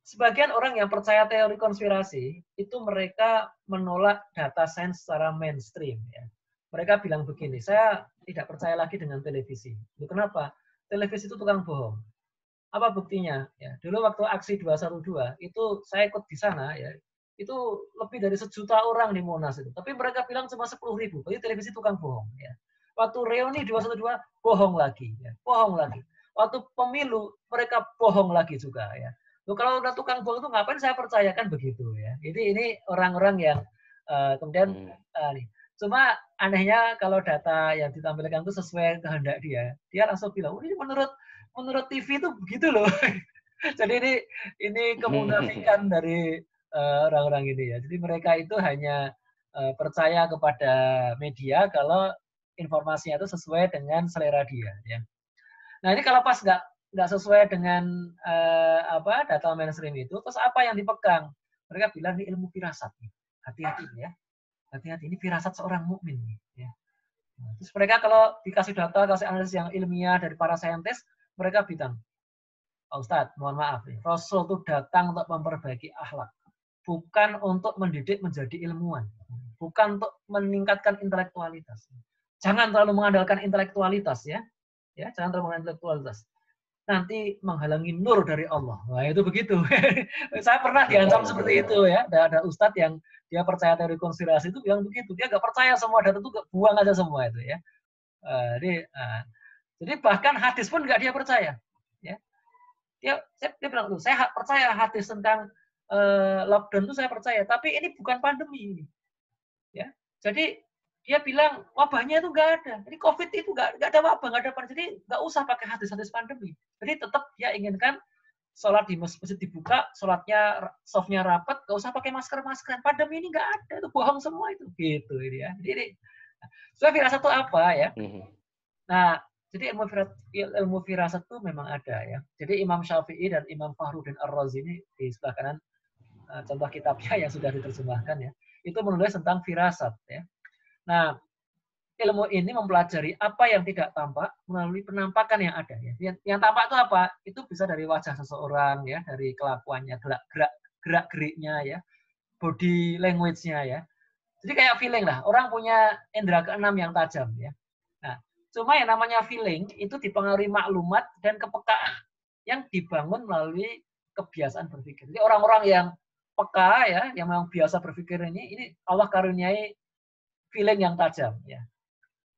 Sebagian orang yang percaya teori konspirasi itu mereka menolak data sains secara mainstream ya. Mereka bilang begini, saya tidak percaya lagi dengan televisi. Kenapa? Televisi itu tukang bohong. Apa buktinya? Ya, dulu waktu aksi 212 itu saya ikut di sana ya. Itu lebih dari 1 juta orang di Monas itu. Tapi mereka bilang cuma 10.000. Jadi televisi tukang bohong ya. Waktu reuni 212 bohong lagi ya. Bohong lagi. Waktu pemilu mereka bohong lagi juga ya. Loh, kalau udah tukang bohong itu ngapain saya percayakan begitu ya. Jadi ini orang-orang yang kemudian nih. Cuma anehnya kalau data yang ditampilkan itu sesuai kehendak dia langsung bilang, oh, ini menurut TV itu begitu loh. Jadi ini kemunafikan dari orang-orang ini ya. Jadi mereka itu hanya percaya kepada media kalau informasinya itu sesuai dengan selera dia. Ya. Nah ini kalau pas nggak sesuai dengan data mainstream itu, terus apa yang dipegang? Mereka bilang ini ilmu firasat. Hati-hati ya. Hati-hati ini firasat seorang mukmin. Ya. Nah, terus mereka kalau dikasih data, kasih analisis yang ilmiah dari para saintis, mereka bilang, Pak Ustadz, mohon maaf, Rasul itu datang untuk memperbaiki akhlak, bukan untuk mendidik menjadi ilmuwan, bukan untuk meningkatkan intelektualitas. Jangan terlalu mengandalkan intelektualitas ya, jangan terlalu mengandalkan intelektualitas. Nanti menghalangi nur dari Allah. Nah itu begitu. Saya pernah diancam seperti itu ya. Ada ustadz yang dia percaya teori konspirasi itu bilang begitu. Dia nggak percaya semua data itu, buang aja semua itu ya. Jadi bahkan hadis pun nggak dia percaya. Ya. Dia bilang, saya percaya hadis tentang lockdown itu saya percaya, tapi ini bukan pandemi ini. Ya. Jadi dia bilang wabahnya itu nggak ada. Jadi COVID itu nggak ada wabah, nggak ada pandemi. Jadi nggak usah pakai hadis-hadis pandemi. Jadi tetap dia inginkan sholat di masjid dibuka, sholatnya softnya rapat, nggak usah pakai masker-maskeran. Pandemi ini nggak ada, itu bohong semua itu. Gitu ini ya. Jadi soal firasat itu apa ya? Nah, jadi ilmu firasat itu memang ada ya. Jadi Imam Syafi'i dan Imam Fakhruddin Ar-Razi ini di sebelah kanan contoh kitabnya yang sudah diterjemahkan ya. Itu menulis tentang firasat ya. Nah, ilmu ini mempelajari apa yang tidak tampak melalui penampakan yang ada ya. Yang tampak itu apa? Itu bisa dari wajah seseorang ya, dari kelakuannya, gerak-geriknya ya, body language-nya ya. Jadi kayak feeling lah. Orang punya indera keenam yang tajam ya. Nah, cuma yang namanya feeling itu dipengaruhi maklumat dan kepekaan yang dibangun melalui kebiasaan berpikir. Jadi orang-orang yang peka ya, yang memang biasa berpikir ini Allah karuniai feeling yang tajam ya.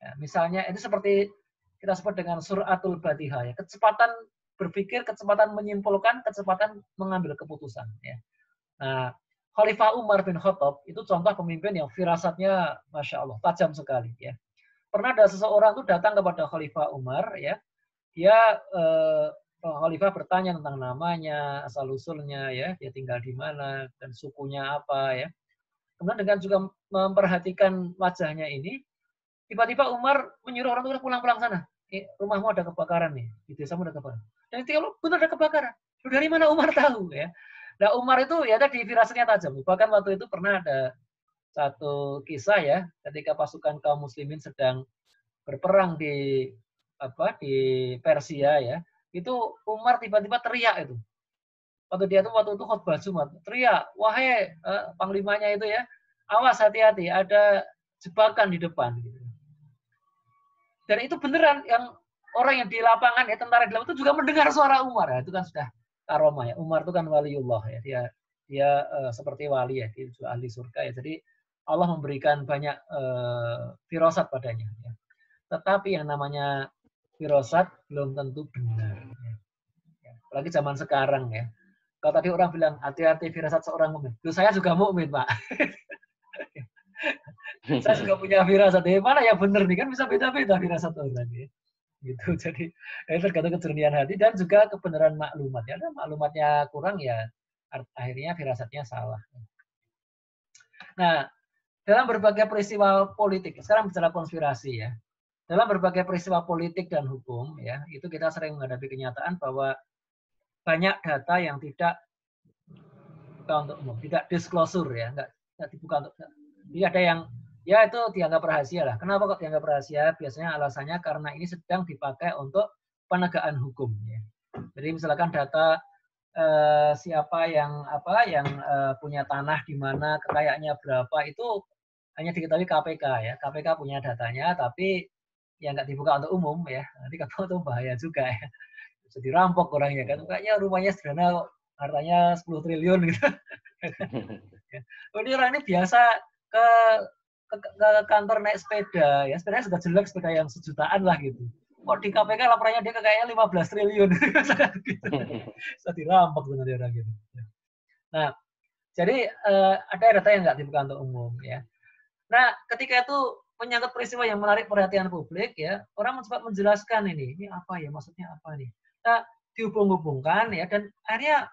Ya, misalnya itu seperti kita sebut dengan suratul batihah ya, kecepatan berpikir, kecepatan menyimpulkan, kecepatan mengambil keputusan ya. Nah, Khalifah Umar bin Khattab itu contoh pemimpin yang firasatnya Masya Allah tajam sekali ya. Pernah ada seseorang itu datang kepada Khalifah Umar ya, dia Khalifah bertanya tentang namanya, asal usulnya ya, dia tinggal di mana dan sukunya apa ya. Kemudian dengan juga memperhatikan wajahnya ini, tiba-tiba Umar menyuruh orang tua pulang-pulang sana. Rumahmu ada kebakaran nih, di desamu ada kebakaran. Dan itu benar ada kebakaran. Dari mana Umar tahu ya? Nah Umar itu ya tadi firasatnya tajam. Bahkan waktu itu pernah ada satu kisah ya, ketika pasukan kaum muslimin sedang berperang di Persia ya, itu Umar tiba-tiba teriak itu. Waktu itu khutbah Jumat, teriak, wahai panglimanya itu ya, awas hati-hati, ada jebakan di depan. Gitu. Dan itu beneran yang orang yang di lapangan ya, tentara di lapangan itu juga mendengar suara Umar ya, itu kan sudah karomah ya. Umar itu kan waliullah ya, dia seperti wali ya, dia juga ahli surga ya. Jadi Allah memberikan banyak firasat padanya. Ya. Tetapi yang namanya firasat belum tentu benar. Ya. Apalagi zaman sekarang ya. Kalau tadi orang bilang hati-hati firasat seorang mukmin. Loh, saya juga mukmin, Pak. Saya juga punya firasat. Mana yang benar nih? Kan bisa beda-beda firasat orang ya. Gitu. Jadi tergantung kejernihan hati dan juga kebenaran maklumat. Ya, maklumatnya kurang ya akhirnya firasatnya salah. Nah, dalam berbagai peristiwa politik, sekarang bicara konspirasi ya. Dalam berbagai peristiwa politik dan hukum ya, itu kita sering menghadapi kenyataan bahwa banyak data yang tidak dibuka untuk umum, tidak disclosure ya, nggak dibuka untuk. Jadi ada yang ya itu dianggap rahasia lah. Kenapa kok dianggap rahasia? Biasanya alasannya karena ini sedang dipakai untuk penegakan hukum. Ya. Jadi misalkan data siapa yang punya tanah di mana, kekayaannya berapa itu hanya diketahui KPK ya. KPK punya datanya, tapi ya nggak dibuka untuk umum ya. Nanti kalau itu bahaya juga ya. Bisa dirampok orangnya kan. Kayaknya rumahnya sederhana kok, hartanya 10 triliun gitu. Ini orang ini biasa ke kantor naik sepeda ya, sepedanya sudah jelek, sepeda yang sejutaan lah gitu. Kok di KPK laporannya dia kayaknya 15 triliun. Bisa dirampok dengan dia orang gitu. Nah, jadi ada data yang nggak dibuka untuk umum ya. Nah, ketika itu menyangkut peristiwa yang menarik perhatian publik, ya, orang mencoba menjelaskan ini apa ya, maksudnya apa nih? Nah, dihubung-hubungkan ya, dan akhirnya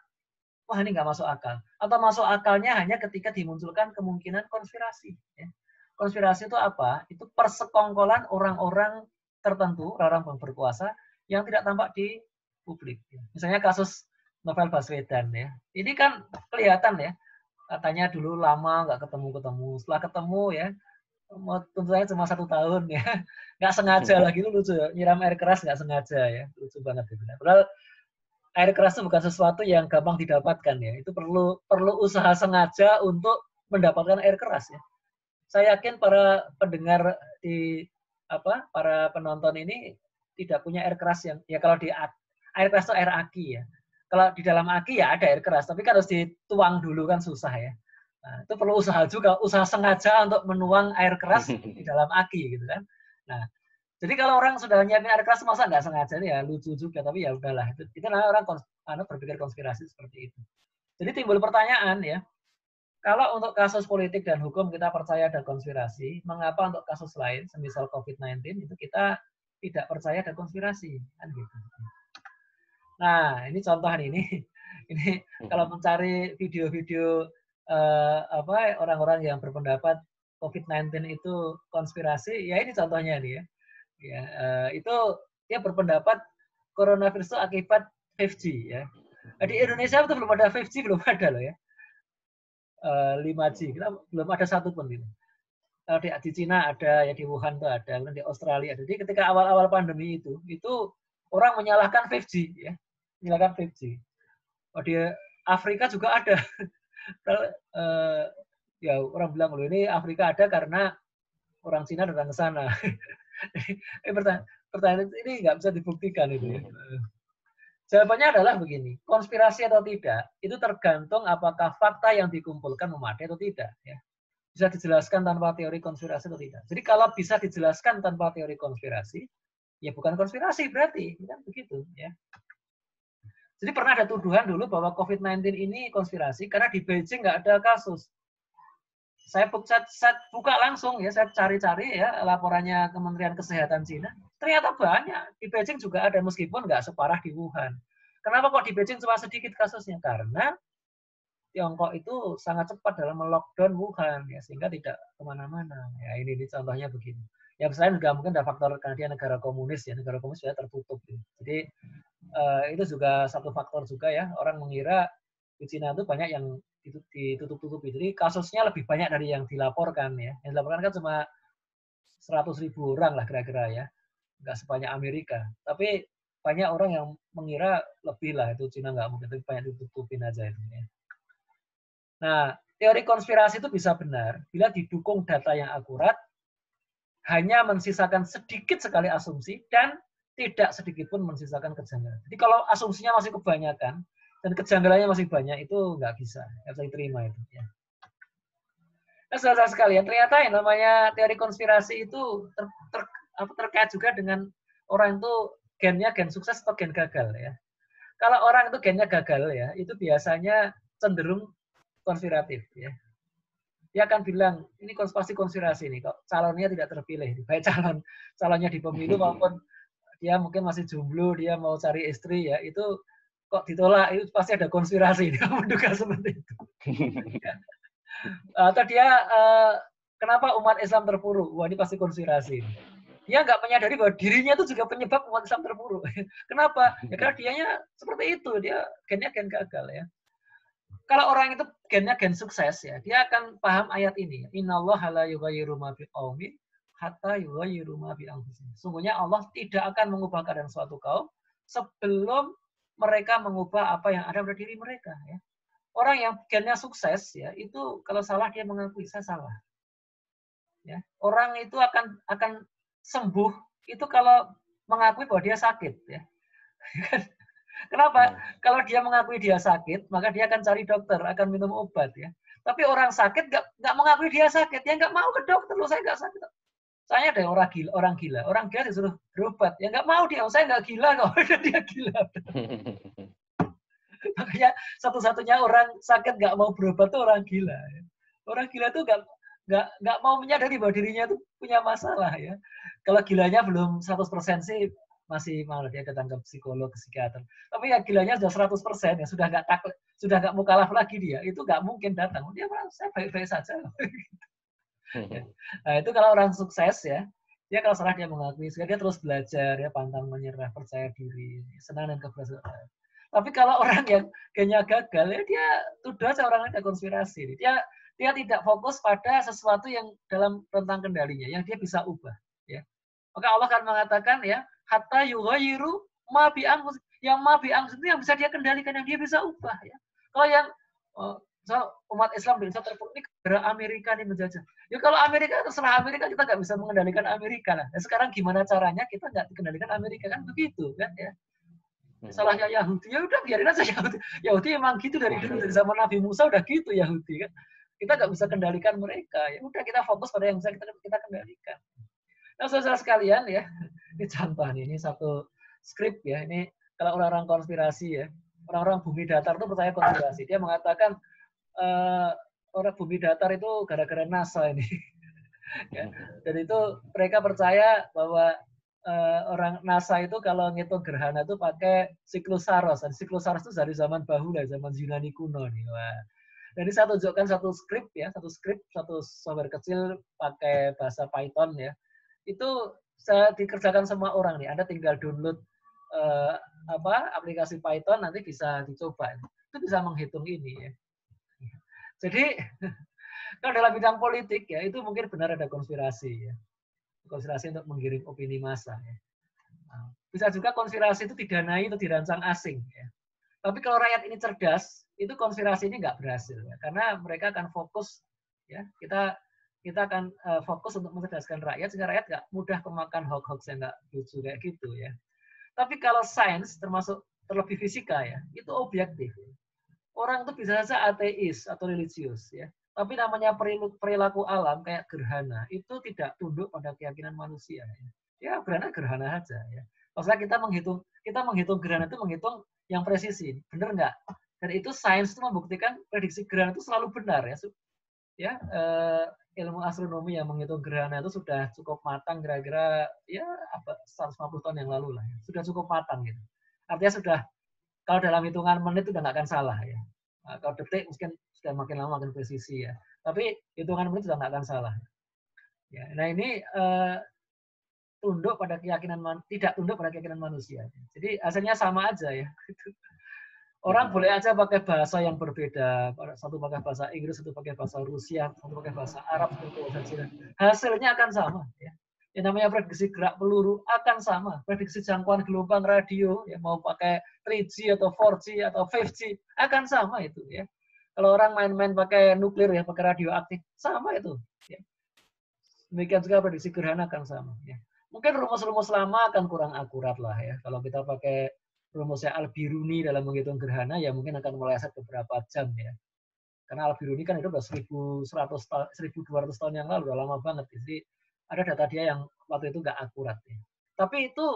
wah ini nggak masuk akal. Atau masuk akalnya hanya ketika dimunculkan kemungkinan konspirasi. Ya. Konspirasi itu apa? Itu persekongkolan orang-orang tertentu, orang-orang berkuasa yang tidak tampak di publik. Misalnya kasus Novel Baswedan ya. Ini kan kelihatan ya, katanya dulu lama nggak ketemu-ketemu. Setelah ketemu ya, tentu saja cuma 1 tahun ya. Nggak sengaja lagi, itu lucu ya. Nyiram air keras nggak sengaja ya. Lucu banget gitu. Padahal air keras itu bukan sesuatu yang gampang didapatkan ya. Itu perlu usaha sengaja untuk mendapatkan air keras ya. Saya yakin para pendengar para penonton ini tidak punya air keras yang ya, kalau di air keras itu air aki ya. Kalau di dalam aki ya ada air keras, tapi kan harus dituang dulu kan susah ya. Nah, itu perlu usaha juga, usaha sengaja untuk menuang air keras di dalam aki gitu kan. Nah, jadi kalau orang sudah nyiapin air keras masa nggak sengaja ya lucu juga, tapi ya udahlah. Itu namanya orang berpikir konspirasi seperti itu. Jadi timbul pertanyaan ya, kalau untuk kasus politik dan hukum kita percaya ada konspirasi, mengapa untuk kasus lain, semisal COVID-19, itu kita tidak percaya ada konspirasi? Kan gitu. Nah, ini contoh ini. Ini kalau mencari video-video orang-orang yang berpendapat COVID-19 itu konspirasi, ya ini contohnya nih ya. Ya, itu dia berpendapat coronavirus itu akibat 5G ya. Di Indonesia itu belum ada 5G, belum ada loh ya. 5G kita belum ada satu pun gitu. Di Cina ada, ya di Wuhan tuh ada, di Australia ada. Jadi ketika awal-awal pandemi itu orang menyalahkan 5G ya, menyalahkan 5G. Di Afrika juga ada. Ya orang bilang loh ini Afrika ada karena orang Cina datang ke sana. Pertanyaan ini nggak bisa dibuktikan itu ya. Jawabannya adalah begini, konspirasi atau tidak, itu tergantung apakah fakta yang dikumpulkan memadai atau tidak. Ya. Bisa dijelaskan tanpa teori konspirasi atau tidak. Jadi kalau bisa dijelaskan tanpa teori konspirasi, ya bukan konspirasi berarti, kan begitu. Ya. Jadi pernah ada tuduhan dulu bahwa COVID-19 ini konspirasi karena di Beijing nggak ada kasus. Saya buka langsung ya, saya cari-cari ya laporannya Kementerian Kesehatan Cina. Ternyata banyak. Di Beijing juga ada meskipun nggak separah di Wuhan. Kenapa kok di Beijing cuma sedikit kasusnya? Karena Tiongkok itu sangat cepat dalam melockdown Wuhan ya, sehingga tidak kemana-mana. Ya ini contohnya begini. Ya selain juga mungkin ada faktor karena dia negara komunis ya, negara komunis sudah tertutup. Ya. Jadi itu juga satu faktor juga ya. Orang mengira di Cina itu banyak yang ditutup-tutupi. Jadi kasusnya lebih banyak dari yang dilaporkan ya. Yang dilaporkan kan cuma 100.000 orang lah kira-kira ya. Nggak sebanyak Amerika. Tapi banyak orang yang mengira lebih lah itu Cina nggak mungkin, tapi banyak ditutupin aja itu ya. Nah, teori konspirasi itu bisa benar bila didukung data yang akurat, hanya mensisakan sedikit sekali asumsi dan tidak sedikit pun mensisakan kejanggalan. Jadi kalau asumsinya masih kebanyakan dan kejanggalannya masih banyak, itu nggak bisa diterima itu. Ya. Nah, saudara sekalian, ternyata yang namanya teori konspirasi itu terkait juga dengan orang itu gennya gen sukses atau gen gagal ya. Kalau orang itu gennya gagal ya, itu biasanya cenderung konspiratif ya. Dia akan bilang ini konspirasi nih, kok calonnya tidak terpilih, baik calonnya di pemilu maupun dia mungkin masih jomblo, dia mau cari istri ya, itu kok ditolak, itu pasti ada konspirasi, dia menduga seperti itu. Atau dia kenapa umat Islam terpuruk? Wah, ini pasti konspirasi. Dia nggak menyadari bahwa dirinya itu juga penyebab umat Islam terpuruk. Kenapa? Ya karena dianya seperti itu, dia gennya gen gagal ya. Kalau orang itu gennya gen sukses ya, dia akan paham ayat ini. Innallaha la yughayyiru ma biqaumin hatta yughayyiru ma bi anfusihim. Sungguhnya Allah tidak akan mengubah keadaan suatu kaum sebelum mereka mengubah apa yang ada pada diri mereka ya. Orang yang gennya sukses ya, itu kalau salah dia mengakui saya salah. Ya. Orang itu akan sembuh itu kalau mengakui bahwa dia sakit ya. Kenapa? Kalau dia mengakui dia sakit, maka dia akan cari dokter, akan minum obat ya. Tapi orang sakit nggak mengakui dia sakit, ya nggak mau ke dokter. Loh, saya nggak sakit. Saya ada orang gila disuruh berobat, ya nggak mau dia. Saya nggak gila kok, dia gila. Makanya satu-satunya orang sakit nggak mau berobat itu orang gila. Orang gila itu nggak mau menyadari bahwa dirinya itu punya masalah ya. Kalau gilanya belum 100% sih masih malah dia datang ke psikolog, ke psikiater. Tapi ya gilanya sudah 100% ya sudah nggak mukalaf lagi dia, itu nggak mungkin datang. Dia merasa saya baik-baik saja. Ya. Nah, itu kalau orang sukses ya, dia kalau salah dia mengakui, dia terus belajar, ya pantang menyerah, percaya diri, senang dan keberhasilan. Tapi kalau orang yang kayaknya gagal, ya dia tuduh aja orang ada konspirasi. Dia tidak fokus pada sesuatu yang dalam rentang kendalinya, yang dia bisa ubah. Ya. Maka Allah akan mengatakan ya, hatta yughayyiru ma bi anfusihim. Yang ma bi anfusihim itu yang bisa dia kendalikan, yang dia bisa ubah. Ya. Kalau yang umat Islam di Indonesia terpuruk, ini negara Amerika nih menjajah. Ya kalau Amerika, terserah Amerika, kita nggak bisa mengendalikan Amerika lah. Nah, sekarang gimana caranya kita nggak dikendalikan Amerika, kan begitu kan ya. Salahnya Yahudi, ya udah biarin aja Yahudi. Yahudi emang gitu dari dulu, dari zaman Nabi Musa udah gitu Yahudi kan. Kita nggak bisa kendalikan mereka. Ya udah kita fokus pada yang bisa kita kendalikan. Nah, saudara sekalian ya, ini contoh nih, ini satu skrip ya. Ini kalau orang-orang konspirasi ya, orang-orang bumi datar itu percaya konspirasi. Dia mengatakan orang bumi datar itu gara-gara NASA ini. Ya. Dan itu mereka percaya bahwa orang NASA itu kalau ngitung gerhana itu pakai siklus Saros. Dan siklus Saros itu dari zaman Bahula, zaman Yunani kuno nih. Wah. Dan ini saya tunjukkan satu skrip ya, satu software kecil pakai bahasa Python ya. Itu saya dikerjakan semua orang nih. Anda tinggal download aplikasi Python, nanti bisa dicoba. Itu bisa menghitung ini ya. Jadi kalau dalam bidang politik ya itu mungkin benar ada konspirasi ya. Konspirasi untuk menggiring opini massa ya. Nah, bisa juga konspirasi itu didanai atau dirancang asing ya. Tapi kalau rakyat ini cerdas, itu konspirasi ini nggak berhasil ya. Karena mereka akan fokus ya, kita akan fokus untuk mencerdaskan rakyat sehingga rakyat nggak mudah kemakan hoax-hoax yang nggak lucu kayak gitu ya. Tapi kalau sains termasuk terlebih fisika ya, itu objektif. Orang itu bisa saja ateis atau religius ya. Tapi namanya perilaku alam kayak gerhana itu tidak tunduk pada keyakinan manusia. Ya gerhana aja ya. Maksudnya kita menghitung gerhana itu menghitung yang presisi, benar nggak? Dan itu sains itu membuktikan prediksi gerhana itu selalu benar ya. Ya ilmu astronomi yang menghitung gerhana itu sudah cukup matang kira-kira ya 150 tahun yang lalu lah. Ya. Sudah cukup matang gitu. Artinya sudah kalau dalam hitungan menit itu udah nggak akan salah ya. Nah, kalau detik mungkin sudah makin lama makin presisi ya. Tapi hitungan menit sudah nggak akan salah. Ya, nah ini tunduk pada keyakinan tidak tunduk pada keyakinan manusia. Jadi hasilnya sama aja ya. Orang boleh aja pakai bahasa yang berbeda. Satu pakai bahasa Inggris, satu pakai bahasa Rusia, satu pakai bahasa Arab, satu pakai bahasa Cina. Hasilnya akan sama ya. Yang namanya prediksi gerak peluru akan sama. Prediksi jangkauan gelombang radio, ya mau pakai 3G atau 4G atau 5G, akan sama itu. Ya. Kalau orang main-main pakai nuklir, ya pakai radioaktif, sama itu. Ya. Demikian juga prediksi gerhana akan sama. Ya. Mungkin rumus-rumus lama akan kurang akurat lah ya. Kalau kita pakai rumusnya Al-Biruni dalam menghitung gerhana, ya mungkin akan meleset beberapa jam ya. Karena Al-Biruni kan itu udah 1200 tahun yang lalu, udah lama banget. Jadi ada data dia yang waktu itu nggak akurat. Ya. Tapi itu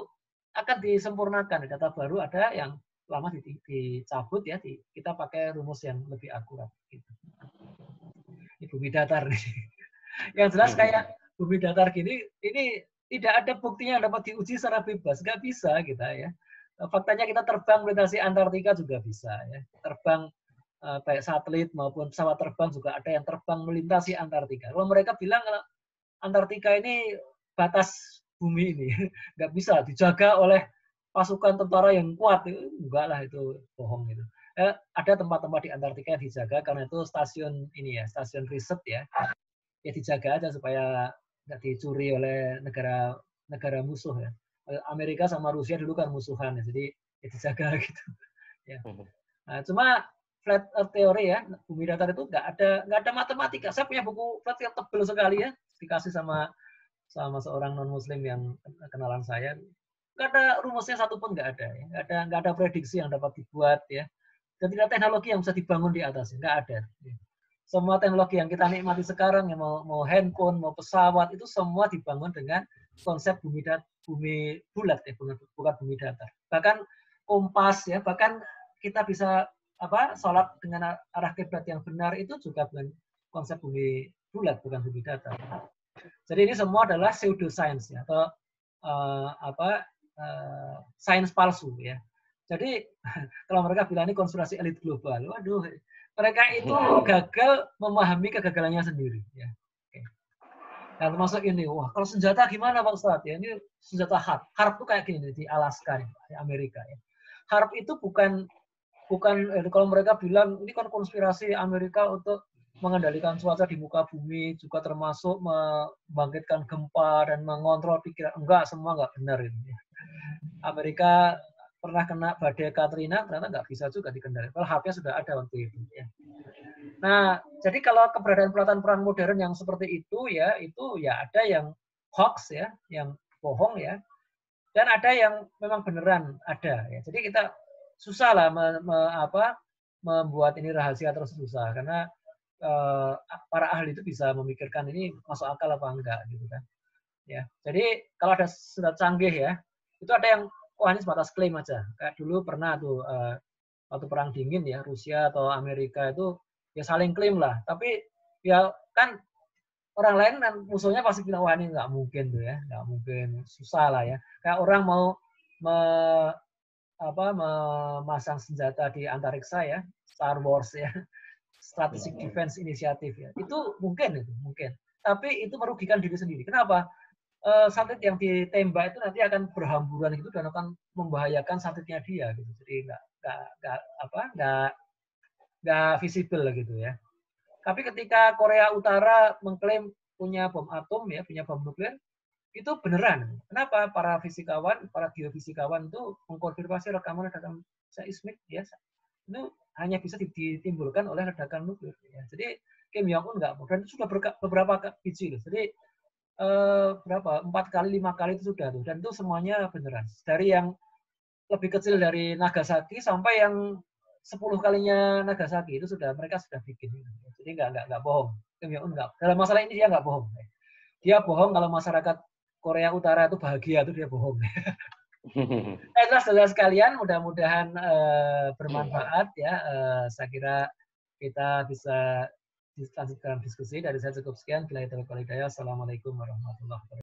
akan disempurnakan. Data baru ada yang lama dicabut ya. Kita pakai rumus yang lebih akurat. Gitu. Ini bumi datar nih. Yang jelas kayak bumi datar gini, ini tidak ada buktinya yang dapat diuji secara bebas. Nggak bisa kita ya. Faktanya kita terbang melintasi Antartika juga bisa. Ya. Terbang baik satelit maupun pesawat terbang juga ada yang terbang melintasi Antartika. Kalau mereka bilang kalau Antartika ini batas bumi ini, nggak bisa dijaga oleh pasukan tentara yang kuat, enggak lah itu bohong itu. Ada tempat-tempat di Antartika yang dijaga karena itu stasiun ini ya, stasiun riset ya, ya dijaga aja supaya nggak dicuri oleh negara musuh ya. Amerika sama Rusia dulu kan musuhan ya, jadi ya dijaga gitu. Ya. Nah, cuma flat earth theory ya, bumi datar itu nggak ada matematika. Saya punya buku flat yang tebal sekali ya, dikasih sama seorang non muslim yang kenalan saya. Nggak ada rumusnya satupun, nggak ada ya. Nggak ada prediksi yang dapat dibuat ya. Dan tidak teknologi yang bisa dibangun di atasnya, nggak ada. Ya. Semua teknologi yang kita nikmati sekarang, ya mau handphone, mau pesawat, itu semua dibangun dengan konsep bumi bulat ya, bukan bumi datar. Bahkan kompas ya, bahkan kita bisa sholat dengan arah kiblat yang benar itu juga dengan konsep bumi bulat, bukan bukti data. Jadi ini semua adalah pseudoscience ya, atau sains palsu ya. Jadi kalau mereka bilang ini konspirasi elit global, waduh, mereka itu gagal memahami kegagalannya sendiri ya. Oke. Dan termasuk ini, wah kalau senjata gimana Pak Ustadz? Ya, ini senjata HARP. HARP itu kayak gini di Alaska, di Amerika ya. HARP itu bukan kalau mereka bilang ini kan konspirasi Amerika untuk mengendalikan cuaca di muka bumi, juga termasuk membangkitkan gempa dan mengontrol pikiran. Enggak, semua enggak benar ini. Amerika pernah kena badai Katrina, ternyata nggak bisa juga dikendalikan. Kalau HP sudah ada waktu itu. Ya. Nah, jadi kalau keberadaan pelatihan perang modern yang seperti itu ya ada yang hoax ya, yang bohong ya, dan ada yang memang beneran ada. Ya. Jadi kita susah lah membuat ini rahasia terus susah karena para ahli itu bisa memikirkan ini masuk akal apa enggak gitu kan. Ya. Jadi kalau ada sudah canggih ya, itu ada yang wah ini sebatas klaim aja. Kayak dulu pernah tuh waktu perang dingin ya, Rusia atau Amerika itu ya saling klaim lah. Tapi ya kan orang lain dan musuhnya pasti bilang wah ini nggak mungkin tuh ya, nggak mungkin, susah lah ya. Kayak orang mau memasang senjata di antariksa ya, Star Wars ya, Strategic Defense Initiative ya, itu mungkin. Tapi itu merugikan diri sendiri. Kenapa? Satelit yang ditembak itu nanti akan berhamburan gitu dan akan membahayakan satelitnya dia gitu. Jadi nggak visible gitu ya. Tapi ketika Korea Utara mengklaim punya bom atom ya, punya bom nuklir, itu beneran. Kenapa? Para geofisikawan itu mengkonfirmasi rekaman seismik ya, itu hanya bisa ditimbulkan oleh ledakan nuklir. Ya. Jadi Kim Jong Un nggak, dan itu sudah beberapa biji. Jadi 4 kali 5 kali itu sudah tuh, dan itu semuanya beneran. Dari yang lebih kecil dari Nagasaki sampai yang 10 kalinya Nagasaki itu mereka sudah bikin. Jadi nggak bohong. Kim Jong Un nggak, dalam masalah ini dia nggak bohong. Dia bohong kalau masyarakat Korea Utara itu bahagia, itu dia bohong. Jelas sekalian, mudah-mudahan bermanfaat ya. Saya kira kita bisa lanjutkan diskusi. Dari saya cukup sekian. Assalamualaikum warahmatullahi wabarakatuh.